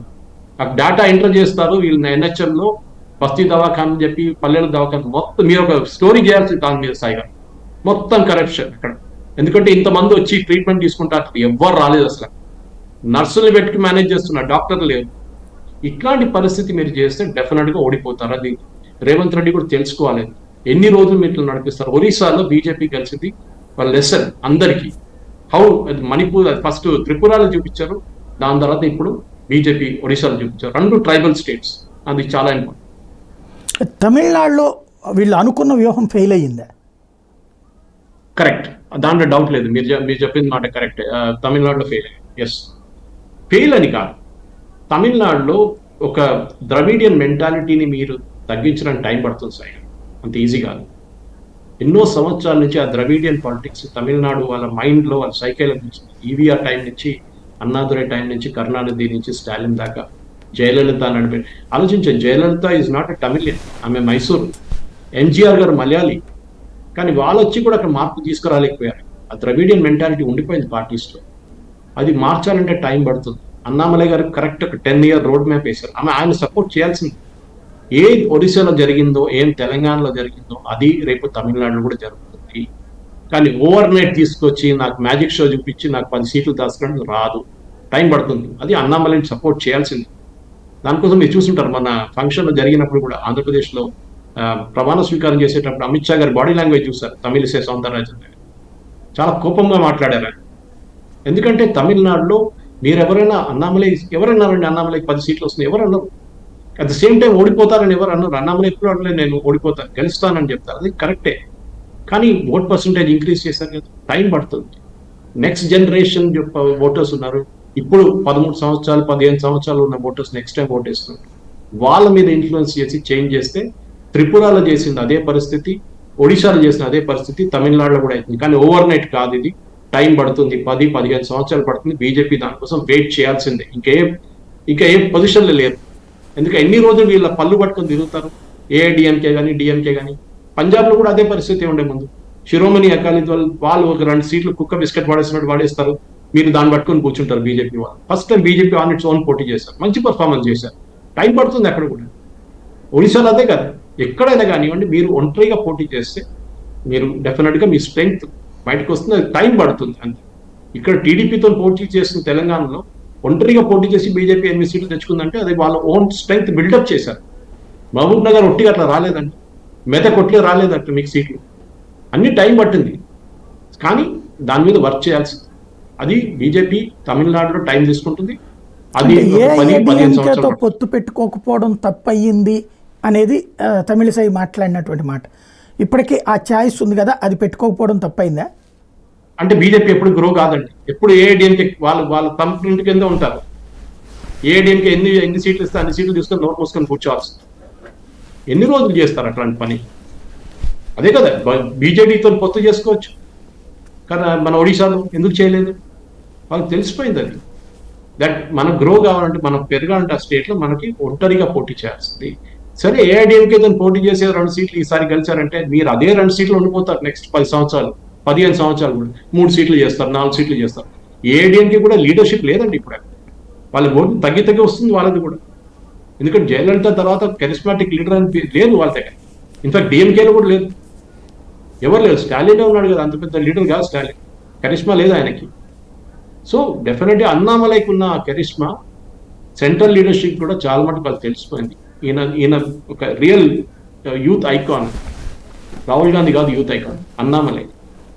డేటా ఎంటర్ చేస్తారు వీళ్ళు ఎన్హెచ్ఎంలో, బస్తీ దవాఖాన అని చెప్పి పల్లెల దవాఖాన, మొత్తం మీరు ఒక స్టోరీ చేయాల్సి దాని మీద సాయి గారు. మొత్తం కరప్షన్ అక్కడ. ఎందుకంటే ఇంతమంది వచ్చి ట్రీట్మెంట్ తీసుకుంటారు, ఎవ్వరు రాలేదు అసలు. నర్సులు పెట్టుకు మేనేజ్ చేస్తున్నారు, డాక్టర్లు లేవు. ఇట్లాంటి పరిస్థితి మీరు చేస్తే డెఫినెట్ గా ఓడిపోతారు. అది రేవంత్ రెడ్డి కూడా తెలుసుకోవాలి. ఎన్ని రోజులు మీరు నడిపిస్తారు? ఒరిస్సాలో బీజేపీ కలిసింది వాళ్ళ లెసన్ అందరికీ. హౌ అది మణిపూర్ ఫస్ట్ త్రిపురలో చూపించారు, దాని తర్వాత ఇప్పుడు బీజేపీ ఒడిశాలో చూపించారు. 2 ట్రైబల్ స్టేట్స్, అది చాలా ఇంపార్టెంట్. తమిళనాడులో వీళ్ళు అనుకున్న వ్యూహం ఫెయిల్ అయ్యిందా? కరెక్ట్, దాంట్లో డౌట్ లేదు. మీరు చెప్పింది మాట కరెక్ట్. తమిళనాడులో ఫెయిల్ అయ్యింది. ఎస్, ఫెయిల్ అని కాదు, తమిళనాడులో ఒక ద్రవిడియన్ మెంటాలిటీని మీరు తగ్గించడానికి టైం పడుతుంది సార్, అంత ఈజీ కాదు. ఎన్నో సంవత్సరాల నుంచి ఆ ద్రవిడియన్ పాలిటిక్స్ తమిళనాడు వాళ్ళ మైండ్లో, వాళ్ళ సైకిల్ నుంచి, ఈవీఆర్ టైం నుంచి, అన్నాదురై టైం నుంచి, కరుణానిధి నుంచి స్టాలిన్ దాకా, జయలలిత నడిపే ఆలోచించే. Jayalalithaa is not a Tamilian, ఆమె మైసూరు. ఎంజీఆర్ గారు మలయాళీ, కానీ వాళ్ళు వచ్చి కూడా అక్కడ మార్పు తీసుకురాలేకపోయారు. ఆ ద్రవిడియన్ మెంటాలిటీ ఉండిపోయింది పార్టీస్లో. అది మార్చాలంటే టైం పడుతుంది. అన్నామలై గారు కరెక్ట్ ఒక 10 year రోడ్ మ్యాప్ వేశారు. ఆయన సపోర్ట్ చేయాల్సింది. ఏ ఒడిశాలో జరిగిందో, ఏం తెలంగాణలో జరిగిందో అది రేపు తమిళనాడులో కూడా జరుగుతుంది. కానీ ఓవర్ నైట్ తీసుకొచ్చి నాకు మ్యాజిక్ షో చూపించి నాకు 10 సీట్లు దాచుకోవడం రాదు, టైం పడుతుంది. అది అన్నామలైని సపోర్ట్ చేయాల్సింది. దానికోసం మీరు చూసుంటారు, మన ఫంక్షన్ జరిగినప్పుడు కూడా ఆంధ్రప్రదేశ్లో ప్రమాణ స్వీకారం చేసేటప్పుడు అమిత్ షా గారి బాడీ లాంగ్వేజ్ చూశారు. తమిళిసై సౌందరరాజన్ చాలా కోపంగా మాట్లాడారు. ఎందుకంటే తమిళనాడులో మీరు ఎవరైనా ఎవరన్నారండి అన్నామలైకి 10 సీట్లు వస్తుంది? ఎవరు అన్నారు? అట్ ద సేమ్ టైం ఓడిపోతారని ఎవరు అన్నారు? అన్నామలై ఎప్పుడు అనలేదు నేను ఓడిపోతాను, గెలుస్తానని చెప్తారు. అది కరెక్టే, కానీ ఓట్ పర్సంటేజ్ ఇంక్రీజ్ చేశారు కదా, టైం పడుతుంది. నెక్స్ట్ జనరేషన్ ఓటర్స్ ఉన్నారు. ఇప్పుడు 13 సంవత్సరాలు 15 సంవత్సరాలు ఉన్న ఓటర్స్ నెక్స్ట్ టైం ఓటేస్తున్నారు. వాళ్ళ మీద ఇన్ఫ్లుయెన్స్ చేసి చేంజ్ చేస్తే, త్రిపురలో చేసింది అదే పరిస్థితి, ఒడిశాలో చేసిన అదే పరిస్థితి తమిళనాడులో కూడా అవుతుంది. కానీ ఓవర్ నైట్ కాదు, ఇది టైం పడుతుంది. 10-15 సంవత్సరాలు పడుతుంది. బీజేపీ దానికోసం వెయిట్ చేయాల్సిందే. ఇంకా ఏ పొజిషన్లో లేరు. ఎందుకంటే ఎన్ని రోజులు వీళ్ళ పళ్ళు పట్టుకొని తిరుగుతారు? ఏఐడిఎంకే కానీ, డిఎంకే కానీ. పంజాబ్లో కూడా అదే పరిస్థితి ఉండే ముందు. శిరోమణి అకాలీ వాళ్ళు ఒక 2 సీట్లు కుక్క బిస్కెట్ వాడేసినట్టు వాడేస్తారు, మీరు దాన్ని పట్టుకొని కూర్చుంటారు బీజేపీ వాళ్ళు. First time BJP on its own పోటీ చేశారు, మంచి పర్ఫార్మెన్స్ చేశారు. టైం పడుతుంది అక్కడ కూడా. ఒడిశాలో అదే కదా, ఎక్కడైనా కానివ్వండి మీరు ఒంటరిగా పోటీ చేస్తే మీరు డెఫినెట్గా మీ స్ట్రెంగ్త్ బయటకు వస్తుంది, అది టైం పడుతుంది అంతే. ఇక్కడ టీడీపీతో పోటీ చేసిన తెలంగాణలో ఒంటరిగా పోటీ చేసి బీజేపీ 8 సీట్లు తెచ్చుకుందంటే అది వాళ్ళ ఓన్ స్ట్రెంగ్త్ బిల్డప్ చేశారు. మహబూబ్ నగర్ ఒట్టిగా అట్లా రాలేదండి, మెదక్ ఒట్టిగా రాలేదంట మీకు సీట్లు. అన్ని టైం పట్టింది, కానీ దాని మీద వర్క్ చేయాల్సింది. అది బీజేపీ తమిళనాడులో టైం తీసుకుంటుంది. అది 10-15 సంవత్సరాలు పొత్తు పెట్టుకోకపోవడం తప్పయ్యింది అనేది తమిళిసై మాట్లాడినటువంటి మాట. ఇప్పటికీ ఆ ఛాయిస్ ఉంది కదా, అది పెట్టుకోకపోవడం తప్పైందా? అంటే బీజేపీ ఎప్పుడు గ్రో కాదండి. ఎప్పుడు ఏఐడిఎంకే వాళ్ళ తమ ప్రింట్ కింద ఉంటారు. ఏఐడిఎంకే ఎన్ని సీట్లు ఇస్తే అన్ని సీట్లు తీసుకొని నోట్ మూసుకొని కూర్చోవాల్సి. ఎన్ని రోజులు చేస్తారు అట్లాంటి పని? అదే కదా, బీజేడీతో పొత్తు చేసుకోవచ్చు కానీ మన ఒడిశాలో ఎందుకు చేయలేదు? వాళ్ళకి తెలిసిపోయింది అది. దట్ మనం గ్రో కావాలంటే, మనం పెరగాలంటే ఆ స్టేట్లో మనకి ఒంటరిగా పోటీ చేయాల్సింది. సరే, ఏఐడిఎంకే దాన్ని పోటీ చేసే 2 సీట్లు ఈసారి గెలిచారంటే మీరు అదే 2 సీట్లు ఉండిపోతారు నెక్స్ట్ 10 సంవత్సరాలు 15 సంవత్సరాలు కూడా. 3 సీట్లు చేస్తారు, 4 సీట్లు చేస్తారు. ఏఐడిఎంకే కూడా లీడర్షిప్ లేదండి ఇప్పుడు. వాళ్ళ ఓటు తగ్గి వస్తుంది వాళ్ళది కూడా. ఎందుకంటే జయలలిత తర్వాత కరిస్మాటిక్ లీడర్ అని లేదు వాళ్ళ దగ్గర. ఇన్ఫాక్ట్ డిఎంకేలో కూడా లేదు, ఎవరు లేదు. స్టాలినే ఉన్నాడు కదా, అంత పెద్ద లీడర్ కాదు స్టాలిన్, కరిష్మా లేదు ఆయనకి. సో డెఫినెట్గా అన్నామలైకి ఉన్న కరిష్మా సెంట్రల్ లీడర్షిప్ కూడా చాలా మటుకు వాళ్ళకి తెలిసిపోయింది. ఈయన ఒక real youth icon. Rahul Gandhi కాదు యూత్ ఐకాన్, అన్నామలై.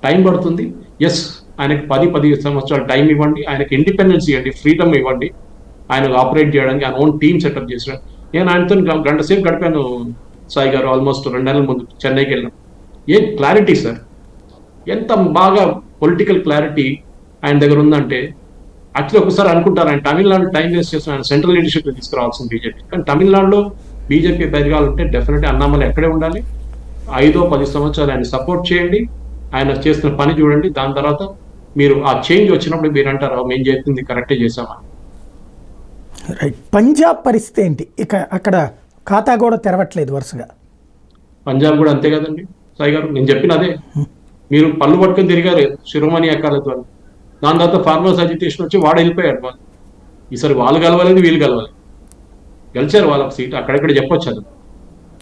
టైం పడుతుంది. ఎస్, ఆయనకి 10-15 సంవత్సరాలు టైం ఇవ్వండి, ఆయనకి ఇండిపెండెన్స్ ఇవ్వండి, ఫ్రీడమ్ ఇవ్వండి, ఆయనకు ఆపరేట్ చేయడానికి ఆయన ఓన్ టీమ్ సెటప్ చేసినాడు. నేను ఆయనతో గంట సేపు గడిపాను సాయి గారు, ఆల్మోస్ట్ 2 నెలల ముందు చెన్నైకి వెళ్ళాను. ఏం క్లారిటీ సార్, ఎంత బాగా పొలిటికల్ క్లారిటీ ఆయన దగ్గర ఉందంటే. యాక్చువల్లీ ఒకసారి అనుకుంటారు ఆయన తమిళనాడు టైం వేస్ట్ చేస్తున్న, ఆయన సెంట్రల్ లీడర్షిప్ తీసుకురావాల్సింది బీజేపీ. కానీ తమిళనాడులో బీజేపీ పెరగాలంటే డెఫినెట్గా అన్నామలై అక్కడే ఉండాలి. 5-10 సంవత్సరాలు ఆయన సపోర్ట్ చేయండి, ఆయన చేస్తున్న పని చూడండి. దాని తర్వాత మీరు ఆ చేంజ్ వచ్చినప్పుడు మీరు అంటారు మేము చెప్పింది కరెక్టే చేసామా. రైట్. పంజాబ్ పరిస్థితి ఏంటి? ఇక అక్కడ ఖాతా కూడా తెరవట్లేదు వరుసగా. పంజాబ్ కూడా అంతే కదండి సాయి గారు, నేను చెప్పిన అదే. మీరు పళ్ళు పట్టుకొని తిరిగారు శిరోమణి అకాలీ దళ్. దాని తర్వాత ఫార్మర్స్ అజిటేషన్ వచ్చి వాడు వెళ్ళిపోయాడు. వాళ్ళు ఈసారి వాళ్ళు కలవలేదు, వీళ్ళు కలవాలి. గెలిచారు వాళ్ళ సీట్, అక్కడెక్కడ చెప్పొచ్చు అది.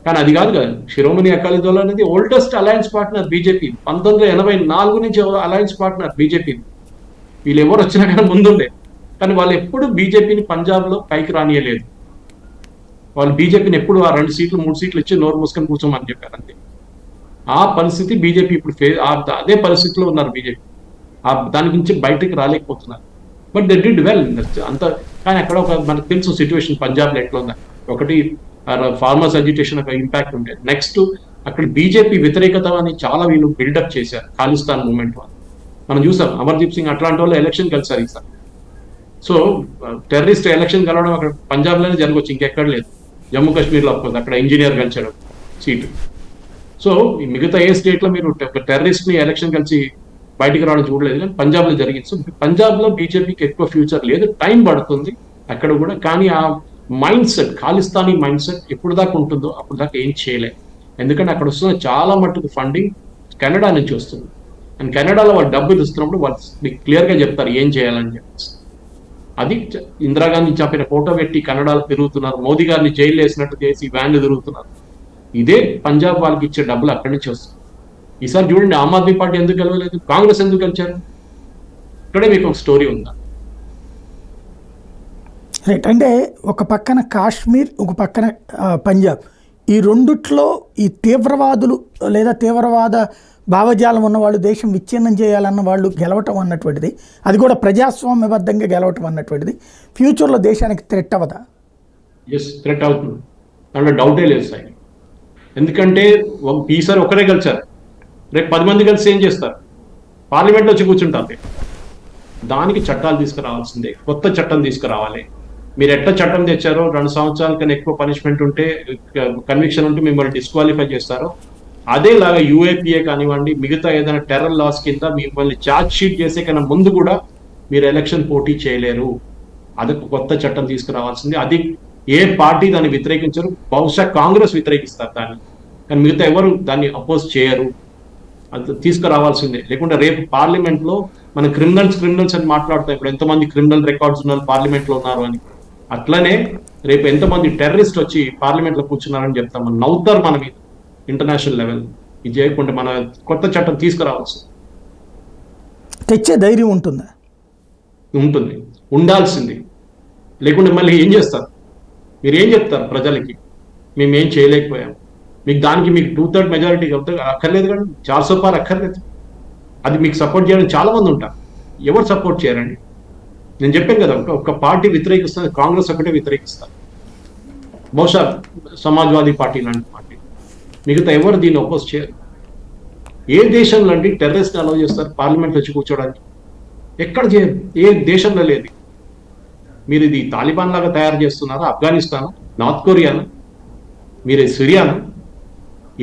కానీ అది కాదు కదా, శిరోమణి అకాలీ దళ్ అనేది ఓల్డెస్ట్ అలయన్స్ పార్ట్నర్ బీజేపీ, 1984 నుంచి అలయన్స్ పార్ట్నర్ బీజేపీ. వీళ్ళు ఎవరు వచ్చినా కానీ ముందుండే, కానీ వాళ్ళు ఎప్పుడు బీజేపీని పంజాబ్లో పైకి రానియలేదు. వాళ్ళు బీజేపీని ఎప్పుడు ఆ 2 సీట్లు 3 సీట్లు ఇచ్చి నోరు మూసుకొని కూర్చోమని చెప్పారు అంతే. ఆ పరిస్థితి బీజేపీ ఇప్పుడు అదే పరిస్థితిలో ఉన్నారు బీజేపీ. దాని నుంచి బయటకు రాలేకపోతున్నారు. బట్ దే డిడ్ వెల్ అంత. కానీ అక్కడ మనకు తెలుసు సిచ్యువేషన్ పంజాబ్లో ఎట్లా ఉందని. ఒకటి ఫార్మర్స్ అజిటేషన్ ఒక ఇంపాక్ట్ ఉంటుంది. నెక్స్ట్ అక్కడ బీజేపీ వ్యతిరేకత అని చాలా వీళ్ళు బిల్డప్ చేశారు ఖాళిస్తాన్ మూవ్మెంట్ వాళ్ళు. మనం చూసాం అమర్దీప్ సింగ్ అట్లాంటి వాళ్ళు ఎలక్షన్ కలిసారు ఈసారి. సో టెర్రరిస్ట్ ఎలక్షన్ కలవడం అక్కడ పంజాబ్లోనే జరగవచ్చు, ఇంకెక్కడ లేదు. జమ్మూ కాశ్మీర్లో అక్కడ ఇంజనీర్ కలిసాడు సీటు. సో ఈ మిగతా ఏ స్టేట్లో మీరు టెర్రరిస్ట్ని ఎలక్షన్ కలిసి బయటికి రావడం చూడలేదు, కానీ పంజాబ్లో జరిగింది. సో పంజాబ్లో బీజేపీకి ఎక్కువ ఫ్యూచర్ లేదు, టైం పడుతుంది అక్కడ కూడా. కానీ ఆ mind set, Khalistani mind set ఎప్పుడు దాకా ఉంటుందో అప్పుడు దాకా ఏం చేయలేదు. ఎందుకంటే అక్కడ వస్తున్న చాలా మట్టుకు ఫండింగ్ కెనడా నుంచి వస్తుంది. అండ్ కెనడాలో వాళ్ళు డబ్బులు ఇస్తున్నప్పుడు వాళ్ళు మీకు క్లియర్గా చెప్తారు ఏం చేయాలని చెప్పేసి. అది ఇందిరాగాంధీ చంపిన ఫోటో పెట్టి కన్నడాలు తిరుగుతున్నారు, మోదీ గారిని జైలు వేసినట్టు చేసి వ్యాన్లు తిరుగుతున్నారు. ఇదే పంజాబ్ వాళ్ళకి ఇచ్చే డబ్బులు అక్కడి నుంచి వస్తుంది. ఈసారి చూడండి ఆమ్ ఆద్మీ పార్టీ ఎందుకు గెలవలేదు, కాంగ్రెస్ ఎందుకు గెలిచారు? ఇక్కడే మీకు ఒక స్టోరీ ఉందా? రైట్. అంటే ఒక పక్కన కాశ్మీర్, ఒక పక్కన పంజాబ్, ఈ రెండిట్లో ఈ తీవ్రవాదులు లేదా తీవ్రవాద భావజాలం ఉన్న వాళ్ళు దేశం విచ్ఛిన్నం చేయాలన్న వాళ్ళు గెలవటం అన్నటువంటిది, అది కూడా ప్రజాస్వామ్యబద్ధంగా గెలవటం అన్నటువంటిది ఫ్యూచర్లో దేశానికి థ్రెట్ అవ్వదా? ఎస్, థ్రెట్ అవుతుంది, దాంట్లో డౌటే లేదు సార్. ఎందుకంటే ఈసారి ఒకరే గెలిచారు, రేపు 10 మంది కలిసి ఏం చేస్తారు? పార్లమెంట్ వచ్చి కూర్చుంటారు. దానికి చట్టాలు తీసుకురావాల్సిందే, కొత్త చట్టం తీసుకురావాలి. మీరు ఎట్లా చట్టం తెచ్చారో 2 సంవత్సరాల కన్నా ఎక్కువ పనిష్మెంట్ ఉంటే, కన్విక్షన్ ఉంటే మిమ్మల్ని డిస్క్వాలిఫై చేస్తారో, అదేలాగా యూఏపీఏ కానివ్వండి, మిగతా ఏదైనా టెర్రర్ లాస్ కింద మిమ్మల్ని ఛార్జ్ షీట్ చేసే కన్నా ముందు కూడా మీరు ఎలక్షన్ పోటీ చేయలేరు. అది కొత్త చట్టం తీసుకురావాల్సింది. అది ఏ పార్టీ దాన్ని వ్యతిరేకించరు, బహుశా కాంగ్రెస్ వ్యతిరేకిస్తారు దాన్ని, కానీ మిగతా ఎవరు దాన్ని అపోజ్ చేయరు. అది తీసుకురావాల్సిందే. లేకుంటే రేపు పార్లమెంట్లో మన క్రిమినల్స్ అని మాట్లాడతాం. ఇప్పుడు ఎంతమంది క్రిమినల్ రికార్డ్స్ ఉన్నారు పార్లమెంట్లో ఉన్నారు అని, అట్లనే రేపు ఎంతమంది టెర్రరిస్ట్ వచ్చి పార్లమెంట్లో కూర్చున్నారని చెప్తాం. మనం నవ్వుతారు మన మీద ఇంటర్నేషనల్ లెవెల్. ఇది చేయకుండా మన కొత్త చట్టం తీసుకురావాల్సి తెచ్చే ధైర్యం ఉంటుందా? ఉంటుంది, ఉండాల్సింది. లేకుంటే మళ్ళీ ఏం చేస్తారు? మీరు ఏం చెప్తారు ప్రజలకి? మేము ఏం చేయలేకపోయాం, మీకు 2/3 మెజారిటీ అక్కర్లేదు కానీ 400 పార్ అక్కర్లేదు. అది మీకు సపోర్ట్ చేయడం చాలా మంది ఉంటారు. ఎవరు సపోర్ట్ చేయరండి? నేను చెప్పాను కదా, ఒక పార్టీ వ్యతిరేకిస్తుంది, కాంగ్రెస్ ఒకటే వ్యతిరేకిస్తారు, బహుశా సమాజ్వాదీ పార్టీ లాంటి పార్టీ. మిగతా ఎవరు దీన్ని అపోజ్ చేయరు. ఏ దేశంలో అండి టెర్రరిస్ట్ అలౌ చేస్తారు పార్లమెంట్ వచ్చి కూర్చోడానికి? ఎక్కడ చేయరు, ఏ దేశంలో లేదు. మీరు ఇది తాలిబాన్ లాగా తయారు చేస్తున్నారా? ఆఫ్ఘనిస్తాన్, నార్త్ కొరియానా, మీరు సిరియానా,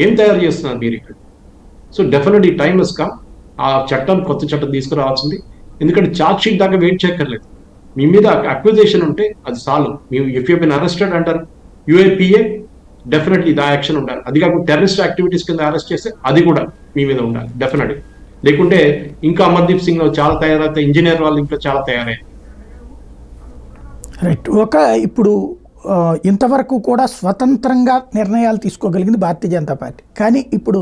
ఏం తయారు చేస్తున్నారు మీరు ఇక్కడ? So definitely time has come. ఆ చట్టం, కొత్త చట్టం తీసుకురావాల్సింది. ఎందుకంటే ఛార్జ్ షీట్ దాకా వెయిట్ చేయక్కర్లేదు. మీ మీద అక్విజేషన్ ఉంటే అది చాలు. మీరు ఇఫ్ యూ బిన్ అరెస్టెడ్ అంటారు యూఏపీఏ, డెఫినెట్లీ దా యాక్షన్ ఉండాలి. అది కాకుండా టెర్రరిస్ట్ యాక్టివిటీస్ కింద అరెస్ట్ చేస్తే అది కూడా మీ మీద ఉండాలి డెఫినెట్లీ. లేకుంటే ఇంకా అమర్దీప్ సింగ్ చాలా తయారైతే, ఇంజనీర్ వాళ్ళు ఇంకా చాలా తయారయ్యారు. రైట్. ఇప్పుడు ఇంతవరకు కూడా స్వతంత్రంగా నిర్ణయాలు తీసుకోగలిగింది భారతీయ జనతా పార్టీ. కానీ ఇప్పుడు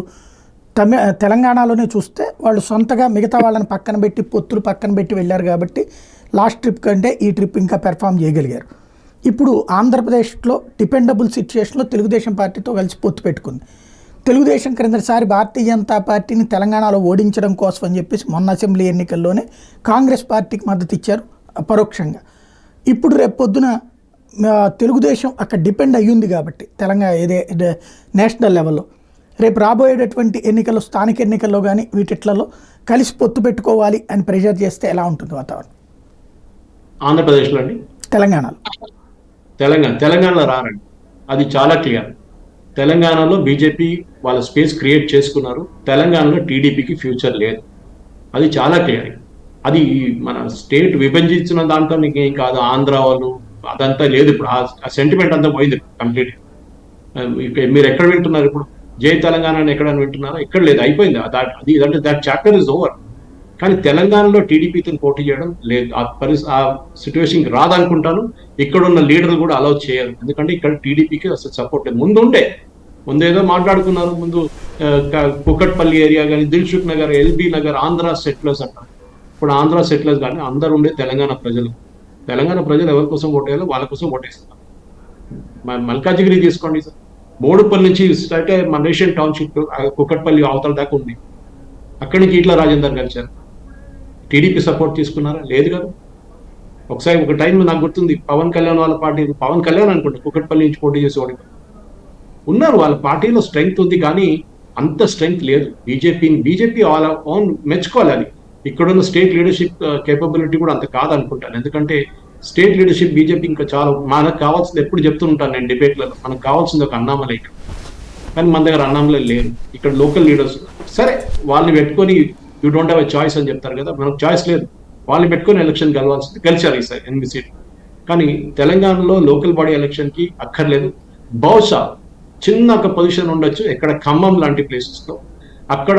తెలంగాణలోనే చూస్తే వాళ్ళు సొంతగా మిగతా వాళ్ళని పక్కన పెట్టి, పొత్తులు పక్కన పెట్టి వెళ్ళారు కాబట్టి లాస్ట్ ట్రిప్ కంటే ఈ ట్రిప్ ఇంకా పెర్ఫామ్ చేయగలిగారు. ఇప్పుడు ఆంధ్రప్రదేశ్లో డిపెండబుల్ సిచ్యుయేషన్లో తెలుగుదేశం పార్టీతో కలిసి పొత్తు పెట్టుకుంది. తెలుగుదేశం క్రిందసారి భారతీయ జనతా పార్టీని తెలంగాణలో ఓడించడం కోసం అని చెప్పేసి మొన్న అసెంబ్లీ ఎన్నికల్లోనే కాంగ్రెస్ పార్టీకి మద్దతు ఇచ్చారు పరోక్షంగా. ఇప్పుడు రేపు పొద్దున తెలుగుదేశం అక్కడ డిపెండ్ అయ్యింది కాబట్టి తెలంగాణ నేషనల్ లెవెల్లో రేపు రాబోయేటటువంటి ఎన్నికల్లో, స్థానిక ఎన్నికల్లో కానీ వీటిట్లలో కలిసి పొత్తు పెట్టుకోవాలి అని ప్రెషర్ చేస్తే ఎలా ఉంటుంది వాతావరణం? ఆంధ్రప్రదేశ్లో అండి, తెలంగాణలో రారండి, అది చాలా క్లియర్. తెలంగాణలో బీజేపీ వాళ్ళ స్పేస్ క్రియేట్ చేసుకున్నారు. తెలంగాణలో టీడీపీకి ఫ్యూచర్ లేదు, అది చాలా క్లియర్. అది మన స్టేట్ విభజించిన దాంట్లో మీకు ఏం కాదు, ఆంధ్ర వాళ్ళు అదంతా లేదు. ఇప్పుడు ఆ సెంటిమెంట్ అంతా పోయింది కంప్లీట్. మీరు ఎక్కడ వింటున్నారు ఇప్పుడు? జై తెలంగాణ అని ఎక్కడ వింటున్నారా? ఎక్కడ లేదు, అయిపోయింది. అది అంటే దట్ చాప్టర్ ఇస్ ఓవర్. కానీ తెలంగాణలో టీడీపీతో పోటీ చేయడం లేదు, ఆ సిచ్యువేషన్ రాదనుకుంటాను. ఇక్కడ ఉన్న లీడర్లు కూడా అలౌ చేయరు, ఎందుకంటే ఇక్కడ టీడీపీకి అసలు సపోర్ట్ లేదు. ముందు ఉండే ముందేదో మాట్లాడుకున్నారు ముందు కుకట్పల్లి ఏరియా కానీ, దిల్సుఖ్ నగర్, ఎల్బీ నగర్, ఆంధ్ర సెటిలర్స్ అంటారు. ఇప్పుడు ఆంధ్ర సెటిలర్స్ కానీ అందరు ఉండే తెలంగాణ ప్రజలు. తెలంగాణ ప్రజలు ఎవరి కోసం ఓటేయాలో వాళ్ళ కోసం ఓటేస్తున్నారు. మల్కాజిగిరి తీసుకోండి సార్, బోడుపల్లి నుంచి స్టార్ట్ మలేషియన్ టౌన్షిప్ కుకట్పల్లి అవతల దాకా ఉంది. అక్కడి నుంచి ఈట్ల రాజేందర్ కలిశారు. టీడీపీ సపోర్ట్ తీసుకున్నారా? లేదు కదా. ఒకసారి ఒక టైంలో నాకు గుర్తుంది, పవన్ కళ్యాణ్ వాళ్ళ పార్టీ, పవన్ కళ్యాణ్ అనుకుంటా కుకట్పల్లి నుంచి పోటీ చేసి ఓడిపోయారు. ఉన్నారు, వాళ్ళ పార్టీలో స్ట్రెంగ్త్ ఉంది, కానీ అంత స్ట్రెంగ్త్ లేదు. బీజేపీ వాళ్ళ ఓన్ మెచ్చుకోవాలి. అది ఇక్కడున్న స్టేట్ లీడర్షిప్ కేపబిలిటీ కూడా అంత కాదనుకుంటాను. ఎందుకంటే స్టేట్ లీడర్షిప్ బీజేపీ ఇంకా చాలా, మనకు కావాల్సింది ఎప్పుడు చెప్తుంటాను నేను డిబేట్లలో, మనకు కావాల్సింది ఒక అన్నామలై ఇక్కడ, కానీ మన దగ్గర అన్నామలై లేరు. ఇక్కడ లోకల్ లీడర్స్ సరే వాళ్ళని పెట్టుకొని you don't have a choice అని చెప్తారు కదా, మనకు చాయిస్ లేదు. వాళ్ళని పెట్టుకొని ఎలక్షన్ గెలవాల్సింది, గెలిచారు ఈసారి 8 సీట్లు. కానీ తెలంగాణలో లోకల్ బాడీ ఎలక్షన్కి అక్కర్లేదు. బహుశా చిన్న ఒక పొజిషన్ ఉండొచ్చు ఎక్కడ ఖమ్మం లాంటి ప్లేసెస్లో, అక్కడ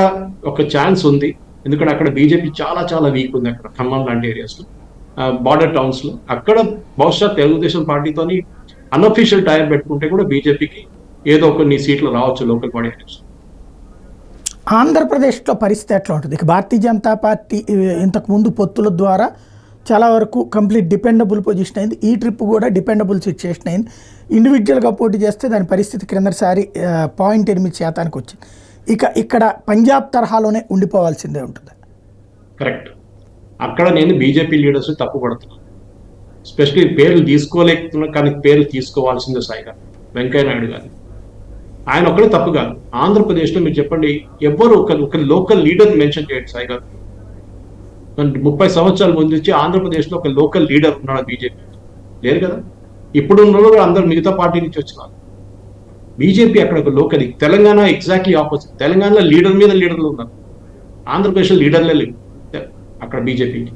ఒక ఛాన్స్ ఉంది. ఎందుకంటే అక్కడ బీజేపీ చాలా చాలా వీక్ ఉంది, అక్కడ ఖమ్మం లాంటి ఏరియాస్లో, బార్డర్ టౌన్స్లో. అక్కడ బహుశా తెలుగుదేశం పార్టీతోని అన్అఫీషియల్ టైర్ పెట్టుకుంటే కూడా బీజేపీకి ఏదో కొన్ని సీట్లు రావచ్చు లోకల్ బాడీ ఎలక్షన్. ఆంధ్రప్రదేశ్లో పరిస్థితి ఎట్లా ఉంటుంది? ఇక భారతీయ జనతా పార్టీ ఇంతకుముందు పొత్తుల ద్వారా చాలా వరకు కంప్లీట్ డిపెండబుల్ పొజిషన్ అయింది. ఈ ట్రిప్ కూడా డిపెండబుల్ సిచ్యుయేషన్ అయింది. ఇండివిజువల్గా పోటీ చేస్తే దాని పరిస్థితి క్రిందసారి 0.8% వచ్చింది. ఇక ఇక్కడ పంజాబ్ తరహాలోనే ఉండిపోవాల్సిందే ఉంటుంది. కరెక్ట్. అక్కడ నేను బీజేపీ లీడర్స్ తప్పు పడుతున్నాను. ఎస్పెషల్లీ పేర్లు తీసుకోలేకుతున్నా, కానీ పేర్లు తీసుకోవాల్సిందే. సాయి గారు, వెంకయ్య నాయుడు గారు, ఆయన ఒక్కడే తప్పు కాదు. ఆంధ్రప్రదేశ్లో మీరు చెప్పండి, ఎవరు ఒక లోకల్ లీడర్ని మెన్షన్ చేయండి సాయి గారు. 30 సంవత్సరాల ముందు నుంచి ఆంధ్రప్రదేశ్లో ఒక లోకల్ లీడర్ ఉన్నాడు బీజేపీ? లేరు కదా. ఇప్పుడు ఉన్న అందరూ మిగతా పార్టీ నుంచి వచ్చినారు. బీజేపీ అక్కడ ఒక లోకల్. Telangana exactly opposite. తెలంగాణలో లీడర్ మీద లీడర్లు ఉన్నారు, ఆంధ్రప్రదేశ్లో లీడర్లే లేవు అక్కడ బీజేపీకి.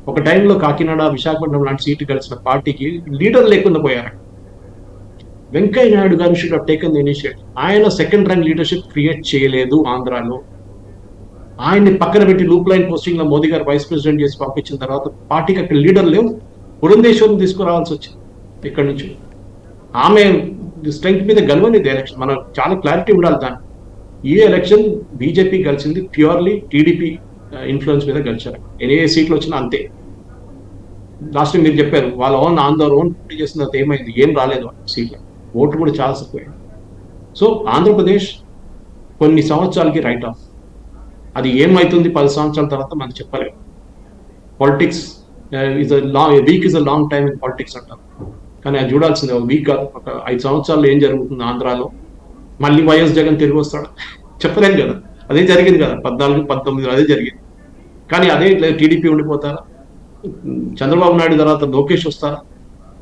ఒక టైంలో కాకినాడ, విశాఖపట్నం లాంటి సీట్లు కలిసిన పార్టీకి లీడర్ లేకుండా పోయారు. వెంకయ్య నాయుడు గారు should have taken the initiative. ఆయన సెకండ్ ర్యాంక్ లీడర్షిప్ క్రియేట్ చేయలేదు ఆంధ్రాలో. ఆయన్ని పక్కన పెట్టి లూప్ లైన్ పోస్టింగ్ లో మోదీ గారు వైస్ ప్రెసిడెంట్ చేసి పంపించిన తర్వాత పార్టీకి అక్కడ లీడర్ లేవు. పురంధేశ్వరిని తీసుకురావాల్సి వచ్చింది ఇక్కడి నుంచి. ఆమె స్ట్రెంగ్త్ మీద గెలవనిది ఎలక్షన్. మనకు చాలా క్లారిటీ ఉండాలి దాన్ని. ఈ ఎలక్షన్ బీజేపీ గెలిచింది ప్యూర్లీ టీడీపీ ఇన్ఫ్లుయెన్స్ మీద గెలిచారు. ఏ సీట్లు వచ్చినా అంతే. లాస్ట్ మీరు చెప్పారు వాళ్ళ ఓన్ పోటీ చేసిన తర్వాత ఏమైంది? ఏం రాలేదు వాళ్ళ సీట్లు, ఓటు కూడా చాలా తక్కువైంది. సో ఆంధ్రప్రదేశ్ కొన్ని సంవత్సరాలకి రైట్ ఆఫ్. అది ఏమవుతుంది 10 సంవత్సరాల తర్వాత మనం చెప్పలేము. Politics week is a long time in politics అంటారు, కానీ అది చూడాల్సిందే. ఒక వీక్, ఒక 5 సంవత్సరాల్లో ఏం జరుగుతుంది ఆంధ్రాలో? మళ్ళీ వైఎస్ జగన్ తిరిగి వస్తాడు? చెప్పలేం కదా. అదే జరిగింది కదా 14, 19 అదే జరిగింది. కానీ అదే టీడీపీ ఉండిపోతారా? చంద్రబాబు నాయుడు తర్వాత లోకేష్ వస్తారా?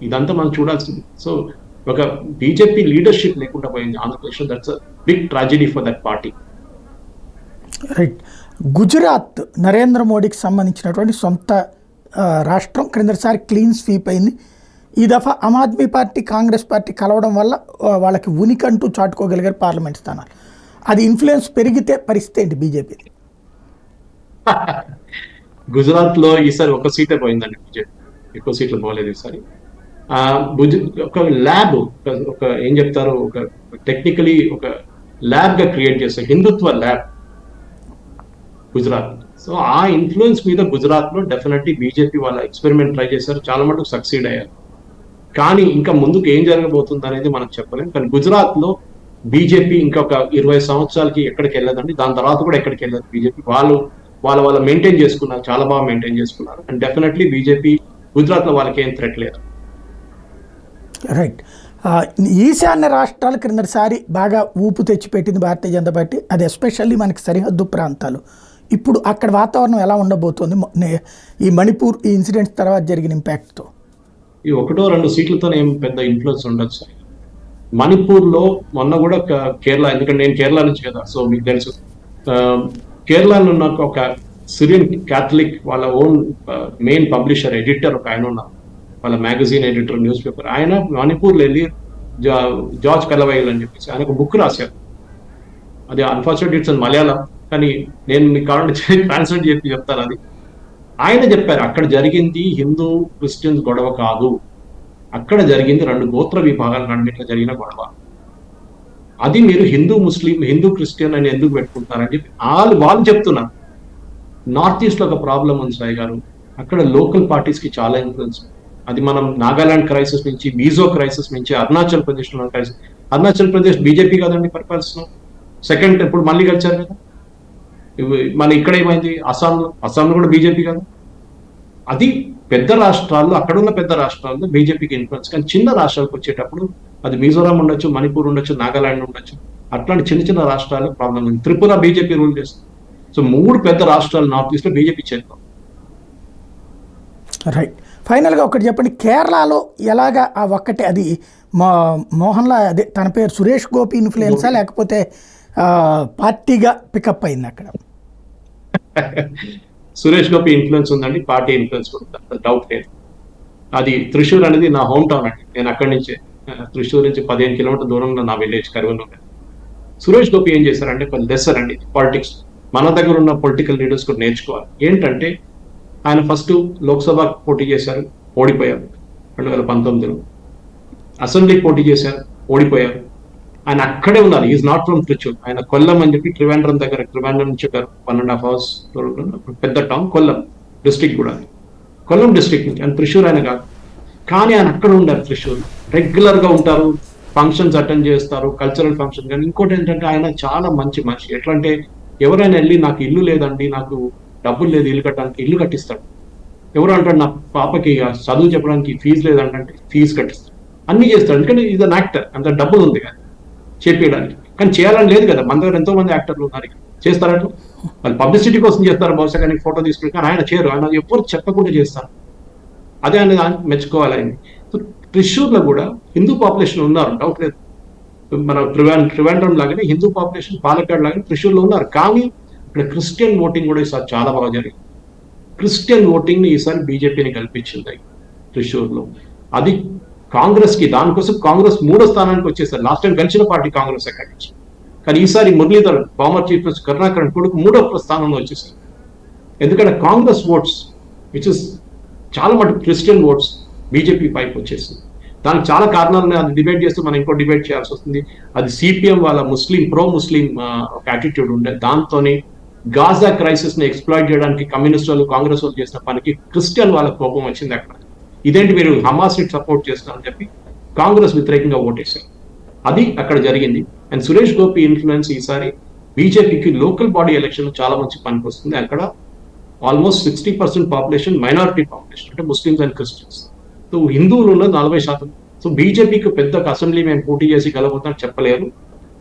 ఇదంతా మనం చూడాల్సింది. సో ఒక బీజేపీ లీడర్షిప్ లేకుండా పోయింది ఆంధ్రప్రదేశ్లో. That's a big tragedy for that party. Right. Gujarat Narendra మోడీకి సంబంధించినటువంటి సొంత రాష్ట్రం. క్రిందసారి క్లీన్ స్వీప్ అయింది. ఈ దఫా ఆమ్ ఆద్మీ పార్టీ, కాంగ్రెస్ పార్టీ కలవడం వల్ల వాళ్ళకి ఉనికంటూ చాటుకోగలిగారు పార్లమెంట్ స్థానాలు. అది ఇన్ఫ్లుయెన్స్ పెరిగితే పరిస్థితి ఏంటి బీజేపీ? గుజరాత్ లో ఈసారి ఒక సీటే పోయిందండి బీజేపీ, ఎక్కువ సీట్లు పోలేదు ఈసారి. ఒక ల్యాబ్, ఒక ఏం చెప్తారు, ఒక టెక్నికలీ ఒక ల్యాబ్ గా క్రియేట్ చేస్తారు, హిందుత్వ ల్యాబ్ గుజరాత్. సో ఆ ఇన్ఫ్లుయెన్స్ మీద గుజరాత్ లో డెఫినెట్లీ బీజేపీ వాళ్ళ ఎక్స్పెరిమెంట్ ట్రై చేశారు, చాలా మటుకు సక్సీడ్ అయ్యారు. కానీ ఇంకా ముందుకు ఏం జరగబోతుంది అనేది మనం చెప్పలేం. కానీ గుజరాత్ లో బీజేపీ ఇంకొక 20 సంవత్సరాలకి ఎక్కడికి వెళ్ళదండి. దాని తర్వాత కూడా ఎక్కడికి వెళ్ళదు బీజేపీ. వాళ్ళు మెయింటైన్ చేసుకున్నారు, చాలా బాగా మెయింటైన్ చేసుకున్నారు. అండ్ డెఫినెట్లీ బీజేపీ గుజరాత్ లో వాళ్ళకి ఏం థ్రెట్ లేదు. రైట్. ఈశాన్య రాష్ట్రాలు క్రిందటిసారి బాగా ఊపు తెచ్చిపెట్టింది భారతీయ జనతా పార్టీ. అది ఎస్పెషల్లీ మనకి సరిహద్దు ప్రాంతాలు. ఇప్పుడు అక్కడ వాతావరణం ఎలా ఉండబోతోంది ఈ మణిపూర్ ఈ ఇన్సిడెంట్స్ తర్వాత జరిగిన ఇంపాక్ట్తో? ఈ 1-2 సీట్లతో ఏం పెద్ద ఇన్ఫ్లుయెన్స్ ఉండదు సార్. మణిపూర్లో మొన్న కూడా కేరళ, ఎందుకంటే నేను కేరళ నుంచి కదా, సో మీకు తెలుసు, కేరళలో ఉన్న ఒక సిరియన్ క్యాథలిక్ వాళ్ళ ఓన్ మెయిన్ పబ్లిషర్, ఎడిటర్ ఒక ఆయన ఉన్నారు, వాళ్ళ మ్యాగజైన్ ఎడిటర్, న్యూస్ పేపర్. ఆయన మణిపూర్లో వెళ్ళి జార్జ్ కలవైల్ అని చెప్పేసి ఆయన ఒక బుక్ రాశారు. అది అన్ఫార్చునేట్ ఇట్స్ మలయాళం, కానీ నేను మీకు కావాలంటే ట్రాన్స్లేట్ చేసి చెప్తాను. అది ఆయన చెప్పారు, అక్కడ జరిగింది హిందూ క్రిస్టియన్స్ గొడవ కాదు, అక్కడ జరిగింది 2 గోత్ర విభాగాల నడుమ జరిగిన గొడవ. అది మీరు హిందూ ముస్లిం, హిందూ క్రిస్టియన్ అని ఎందుకు పెట్టుకుంటారని చెప్పి వాళ్ళు చెప్తున్నారు. నార్త్ ఈస్ట్ లో ఒక ప్రాబ్లం ఉంది సాయి గారు, అక్కడ లోకల్ పార్టీస్ కి చాలా ఇన్ఫ్లుయెన్స్. అది మనం నాగాలాండ్ క్రైసిస్ నుంచి, మీజో క్రైసిస్ నుంచి, అరుణాచల్ ప్రదేశ్ లో క్రైసిస్. అరుణాచల్ ప్రదేశ్ బీజేపీ కదండి పరిపాలిస్తున్నాం, సెకండ్ ఇప్పుడు మళ్ళీ కలిసారు కదా. మన ఇక్కడ ఏమైంది, అస్సాంలో కూడా బీజేపీ కదా. అది పెద్ద రాష్ట్రాల్లో, అక్కడున్న పెద్ద రాష్ట్రాల్లో బీజేపీకి ఇన్ఫ్లుయెన్స్. కానీ చిన్న రాష్ట్రాలకు వచ్చేటప్పుడు అది మిజోరాం ఉండొచ్చు, మణిపూర్ ఉండొచ్చు, నాగాలాండ్ ఉండొచ్చు, అట్లాంటి చిన్న చిన్న రాష్ట్రాలకు ప్రాబ్లం ఉంది. త్రిపుర బీజేపీ రూల్ చేస్తుంది. సో 3 పెద్ద రాష్ట్రాలు నార్త్ ఈస్ట్ లో బీజేపీ చేద్దాం. రైట్. ఫైనల్గా ఒకటి చెప్పండి, కేరళలో ఎలాగా ఆ ఒక్కటే అది మోహన్లా, అదే తన పేరు సురేష్ గోపి ఇన్ఫ్లుయెన్సా లేకపోతే పార్టీగా పికప్ అయింది అక్కడ? సురేష్ గోపి ఇన్ఫ్లుయెన్స్ ఉందండి, పార్టీ ఇన్ఫ్లుయెన్స్ కూడా డౌట్ లేదు. అది త్రిశూర్ అనేది నా హోమ్ టౌన్ అండి, నేను అక్కడి నుంచే, త్రిశూర్ నుంచి 15 కిలోమీటర్ దూరంలో నా విలేజ్ కరువనూరు. సురేష్ గోపి ఏం చేశారంటే కొంచెం లెసర్ అండి పాలిటిక్స్, మన దగ్గర ఉన్న పొలిటికల్ లీడర్స్ కూడా నేర్చుకోవాలి. ఏంటంటే ఆయన ఫస్ట్ లోక్సభ పోటీ చేశారు, ఓడిపోయారు 2019లో. అసెంబ్లీకి పోటీ చేశారు, ఓడిపోయారు. ఆయన అక్కడే ఉన్నారు, ఈజ్ నాట్ ఫ్రమ్ త్రిచూర్. ఆయన కొల్లం అని చెప్పి ట్రివాండ్రం దగ్గర, ట్రివాండ్రం నుంచి 1.5 hours పెద్ద టౌన్ కొల్లం డిస్ట్రిక్ట్ కూడా, కొల్లం డిస్ట్రిక్ట్ నుంచి. ఆయన త్రిశూర్ ఆయన కాదు, కానీ ఆయన అక్కడ ఉండారు. త్రిశూర్ రెగ్యులర్ గా ఉంటారు, ఫంక్షన్స్ అటెండ్ చేస్తారు, కల్చరల్ ఫంక్షన్. కానీ ఇంకోటి ఏంటంటే ఆయన చాలా మంచి మనిషి. ఎట్లా అంటే ఎవరైనా వెళ్ళి నాకు ఇల్లు లేదండి, నాకు డబ్బులు లేదు ఇల్లు కట్టడానికి, ఇల్లు కట్టిస్తాడు. ఎవరు అంటాడు నా పాపకి చదువు చెప్పడానికి ఫీజు లేదంటే ఫీజు కట్టిస్తాడు, అన్ని చేస్తాడు. ఎందుకంటే ఇది అన్ యాక్టర్, అంత డబ్బులు ఉంది కదా చెప్పేయడానికి. కానీ చేయాలని లేదు కదా, మన దగ్గర ఎంతో మంది యాక్టర్లు ఉన్నారు, చేస్తారట. వాళ్ళు పబ్లిసిటీ కోసం చేస్తారు బహుశా, కానీ ఫోటో తీసుకుని. కానీ ఆయన చేయరు, ఆయన ఎప్పుడు చెప్పకుండా చేస్తారు. అదే ఆయన మెచ్చుకోవాలి ఆయన. సో త్రిశూర్లో కూడా హిందూ పాపులేషన్ ఉన్నారు, డౌట్ లేదు. మన ట్రివాండ్రం లాగానే హిందూ పాపులేషన్, పాలక్కాడ్ లాగానే త్రిశూర్లో ఉన్నారు. కానీ ఇక్కడ క్రిస్టియన్ ఓటింగ్ కూడా ఈసారి చాలా బాగా జరిగింది. క్రిస్టియన్ ఓటింగ్ ని ఈసారి బీజేపీని కల్పించింది త్రిశూర్లో. అది కాంగ్రెస్ కి, దానికోసం కాంగ్రెస్ 3వ స్థానానికి వచ్చేసారు. లాస్ట్ టైం గెలిచిన పార్టీ కాంగ్రెస్ అక్కడి నుంచి. కానీ ఈసారి Muraleedharan, former chief minister Karunakaran కొడుకు 3వ స్థానంలో వచ్చేసారు. ఎందుకంటే కాంగ్రెస్ ఓట్స్ విచ్ ఇస్ చాలా మటుకు క్రిస్టియన్ ఓట్స్ బీజేపీ పైకి వచ్చేసింది. దానికి చాలా కారణాలు ఉన్నాయి, అది డిబేట్ చేస్తూ మనం ఇంకో డిబేట్ చేయాల్సి వస్తుంది. అది సిపిఎం వాళ్ళ ప్రో ముస్లిం ఒక యాటిట్యూడ్ ఉండే, దాంతోని గాజా క్రైసిస్ ని ఎక్స్ప్లాయిట్ చేయడానికి కమ్యూనిస్ట్ వాళ్ళు, కాంగ్రెస్ వాళ్ళు చేసిన పనికి క్రిస్టియన్ వాళ్ళ కోపం వచ్చింది అక్కడ. ఇదేంటి మీరు హమాస్ ని సపోర్ట్ చేస్తున్నారని చెప్పి కాంగ్రెస్ వ్యతిరేకంగా ఓటేశారు. అది అక్కడ జరిగింది. అండ్ సురేష్ గోపి ఇన్ఫ్లుయెన్స్ ఈసారి బీజేపీకి లోకల్ బాడీ ఎలక్షన్ చాలా మంచి పనికి వస్తుంది. అక్కడ ఆల్మోస్ట్ 60% పాపులేషన్ మైనారిటీ పాపులేషన్, అంటే ముస్లిమ్స్ అండ్ క్రిస్టియన్స్. సో హిందువులు ఉన్నది 40%. సో బీజేపీకి పెద్ద అసెంబ్లీ మేము పోటీ చేసి గెలవబోతాం చెప్పలేరు.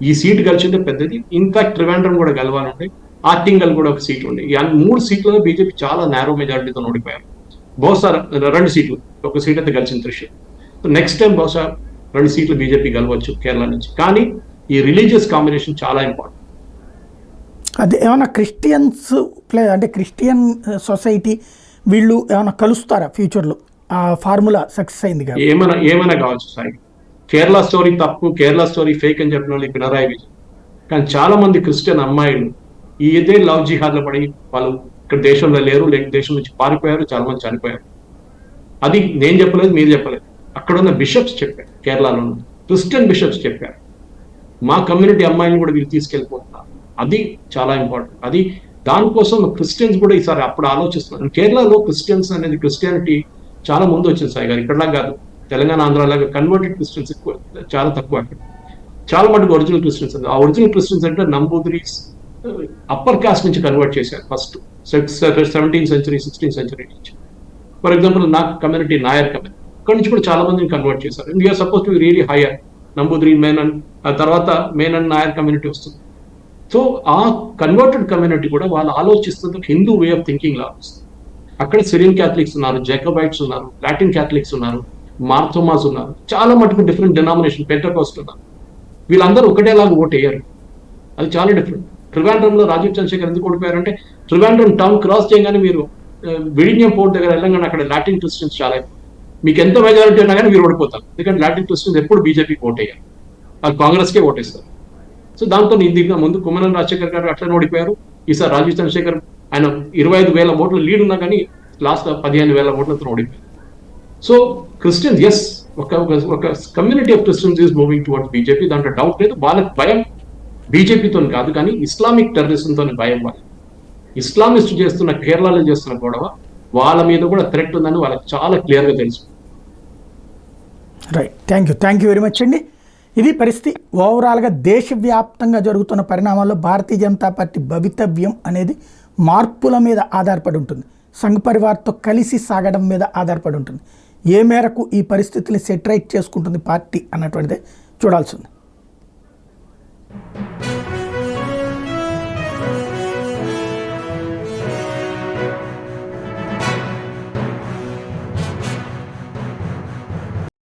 ఈ సీట్ గెలిచిందే పెద్దది. ఇన్ఫాక్ట్ ట్రివాండ్రం కూడా గెలవాలంటే, ఆర్టింగల్ కూడా ఒక సీట్ ఉంది. ఈ 3 సీట్లలో బీజేపీ చాలా నేరో మెజారిటీతో ఓడిపోయారు. బహుశా 2 సీట్లు, ఒక సీట్ అయితే గెలిచిన త్రిశూర్. సో నెక్స్ట్ టైం బహుశా 2 సీట్లు బీజేపీ గెలవచ్చు కేరళ నుంచి. కానీ ఈ రిలీజియస్ కాంబినేషన్ చాలా ఇంపార్టెంట్. అదే ఏమైనా క్రిస్టియన్స్ అంటే క్రిస్టియన్ సొసైటీ వీళ్ళు ఏమైనా కలుస్తారా ఫ్యూచర్లో? ఆ ఫార్ములా సక్సెస్ అయింది కదా, ఏమైనా కావచ్చు సాయి. కేరళ స్టోరీ తప్పు, కేరళ స్టోరీ ఫేక్ అని చెప్పిన వాళ్ళు పినరాయి విజయన్. కానీ చాలా మంది క్రిస్టియన్ అమ్మాయిలు ఇదే లవ్ జిహాద్లో పడి వాళ్ళు ఇక్కడ దేశంలో లేరు, లేక దేశం నుంచి పారిపోయారు, చాలా మంది చనిపోయారు. అది నేను చెప్పలేదు, మీరు చెప్పలేదు, అక్కడ ఉన్న బిషప్స్ చెప్పారు. కేరళలో ఉన్న క్రిస్టియన్ బిషప్స్ చెప్పారు, మా కమ్యూనిటీ అమ్మాయిని కూడా వీళ్ళు తీసుకెళ్ళిపోతున్నారు. అది చాలా ఇంపార్టెంట్. అది దానికోసం క్రిస్టియన్స్ కూడా ఈసారి అప్పుడు ఆలోచిస్తున్నారు. కేరళలో క్రిస్టియన్స్ అనేది, క్రిస్టియానిటీ చాలా ముందు వచ్చింది సాయి గారు. ఇక్కడలా కాదు, తెలంగాణ ఆంధ్ర లాగా కన్వర్టెడ్ క్రిస్టియన్స్ ఎక్కువ, చాలా తక్కువ. అక్కడ చాలా మటుకు ఒరిజినల్ క్రిస్టియన్స్. ఆ ఒరిజినల్ క్రిస్టియన్స్ అంటే నంబూదిరీస్, అప్పర్ కాస్ట్ నుంచి కన్వర్ట్ చేశారు first 17th century 16th century నుంచి. ఫర్ ఎగ్జాంపుల్ నా కమ్యూనిటీ, నాయర్ కమ్యూనిటీ, ఇక్కడ నుంచి కూడా చాలా మందిని కన్వర్ట్ చేశారు. We're supposed to really higher, Namboodiri, Menon, ఆ తర్వాత మేనన్ నాయర్ కమ్యూనిటీ వస్తుంది. సో ఆ కన్వర్టెడ్ కమ్యూనిటీ కూడా వాళ్ళు ఆలోచిస్తుంది హిందూ వే ఆఫ్ థింకింగ్ లా వస్తుంది. అక్కడ సిరియన్ క్యాథలిక్స్ ఉన్నారు, జేకబైట్స్ ఉన్నారు, లాటిన్ క్యాథలిక్స్ ఉన్నారు, మార్థోమాస్ ఉన్నారు, చాలా మటుకు డిఫరెంట్ డినామినేషన్, పెంటకోస్ట్ ఉన్నారు. వీళ్ళందరూ ఒకటేలాగా ఓటు వేయరు, అది చాలా డిఫరెంట్. ట్రివాండ్రంలో రాజీవ్ చంద్రశేఖర్ ఎందుకు ఓడిపోయారంటే, ట్రివాండ్రం టౌన్ క్రాస్ చేయగానే మీరు విడిన్యం పోర్ట్ దగ్గర వెళ్ళగానే అక్కడ లాటిన్ క్రిస్టియన్స్ చాలా, మీకు ఎంత మెజారిటీ ఉన్నా కానీ మీరు ఓడిపోతారు. ఎందుకంటే లాటిన్ క్రిస్టియన్స్ ఎప్పుడు బీజేపీకి ఓటేయారు, వాళ్ళు కాంగ్రెస్కే ఓటేస్తారు. సో దాంతో ఇందుగా ముందు కుమ్మనం రాజశేఖర్ గారు అట్లనే ఓడిపోయారు. ఈసారి రాజీవ్ చంద్రశేఖర్ ఆయన 25,000 ఓట్ల లీడ్ ఉన్నా కానీ లాస్ట్ 15,000 ఓట్లతో ఓడిపోయారు. సో క్రిస్టియన్స్ ఎస్ ఒక ఒక community of Christians is moving towards BJP, దాంట్లో డౌట్ లేదు. వాళ్ళకి భయం బీజేపీతో కాదు, కానీ ఇస్లామిక్ టెర్రరిజంతో భయం. వాళ్ళు ఇస్లామిస్ట్ చేస్తున్న, కేరళలో చేస్తున్న గొడవ వాళ్ళ మీద కూడా థ్రెట్ ఉందని వాళ్ళకి చాలా క్లియర్గా తెలుసు. Right, thank you very much అండి. ఇది పరిస్థితి. ఓవరాల్గా దేశవ్యాప్తంగా జరుగుతున్న పరిణామాల్లో భారతీయ జనతా పార్టీ భవితవ్యం అనేది మార్పుల మీద ఆధారపడి ఉంటుంది, సంఘ్ పరివార్తో కలిసి సాగడం మీద ఆధారపడి ఉంటుంది. ఏ మేరకు ఈ పరిస్థితుల్ని సెటరైట్ చేసుకుంటుంది పార్టీ అన్నటువంటిదే చూడాల్సి ఉంది.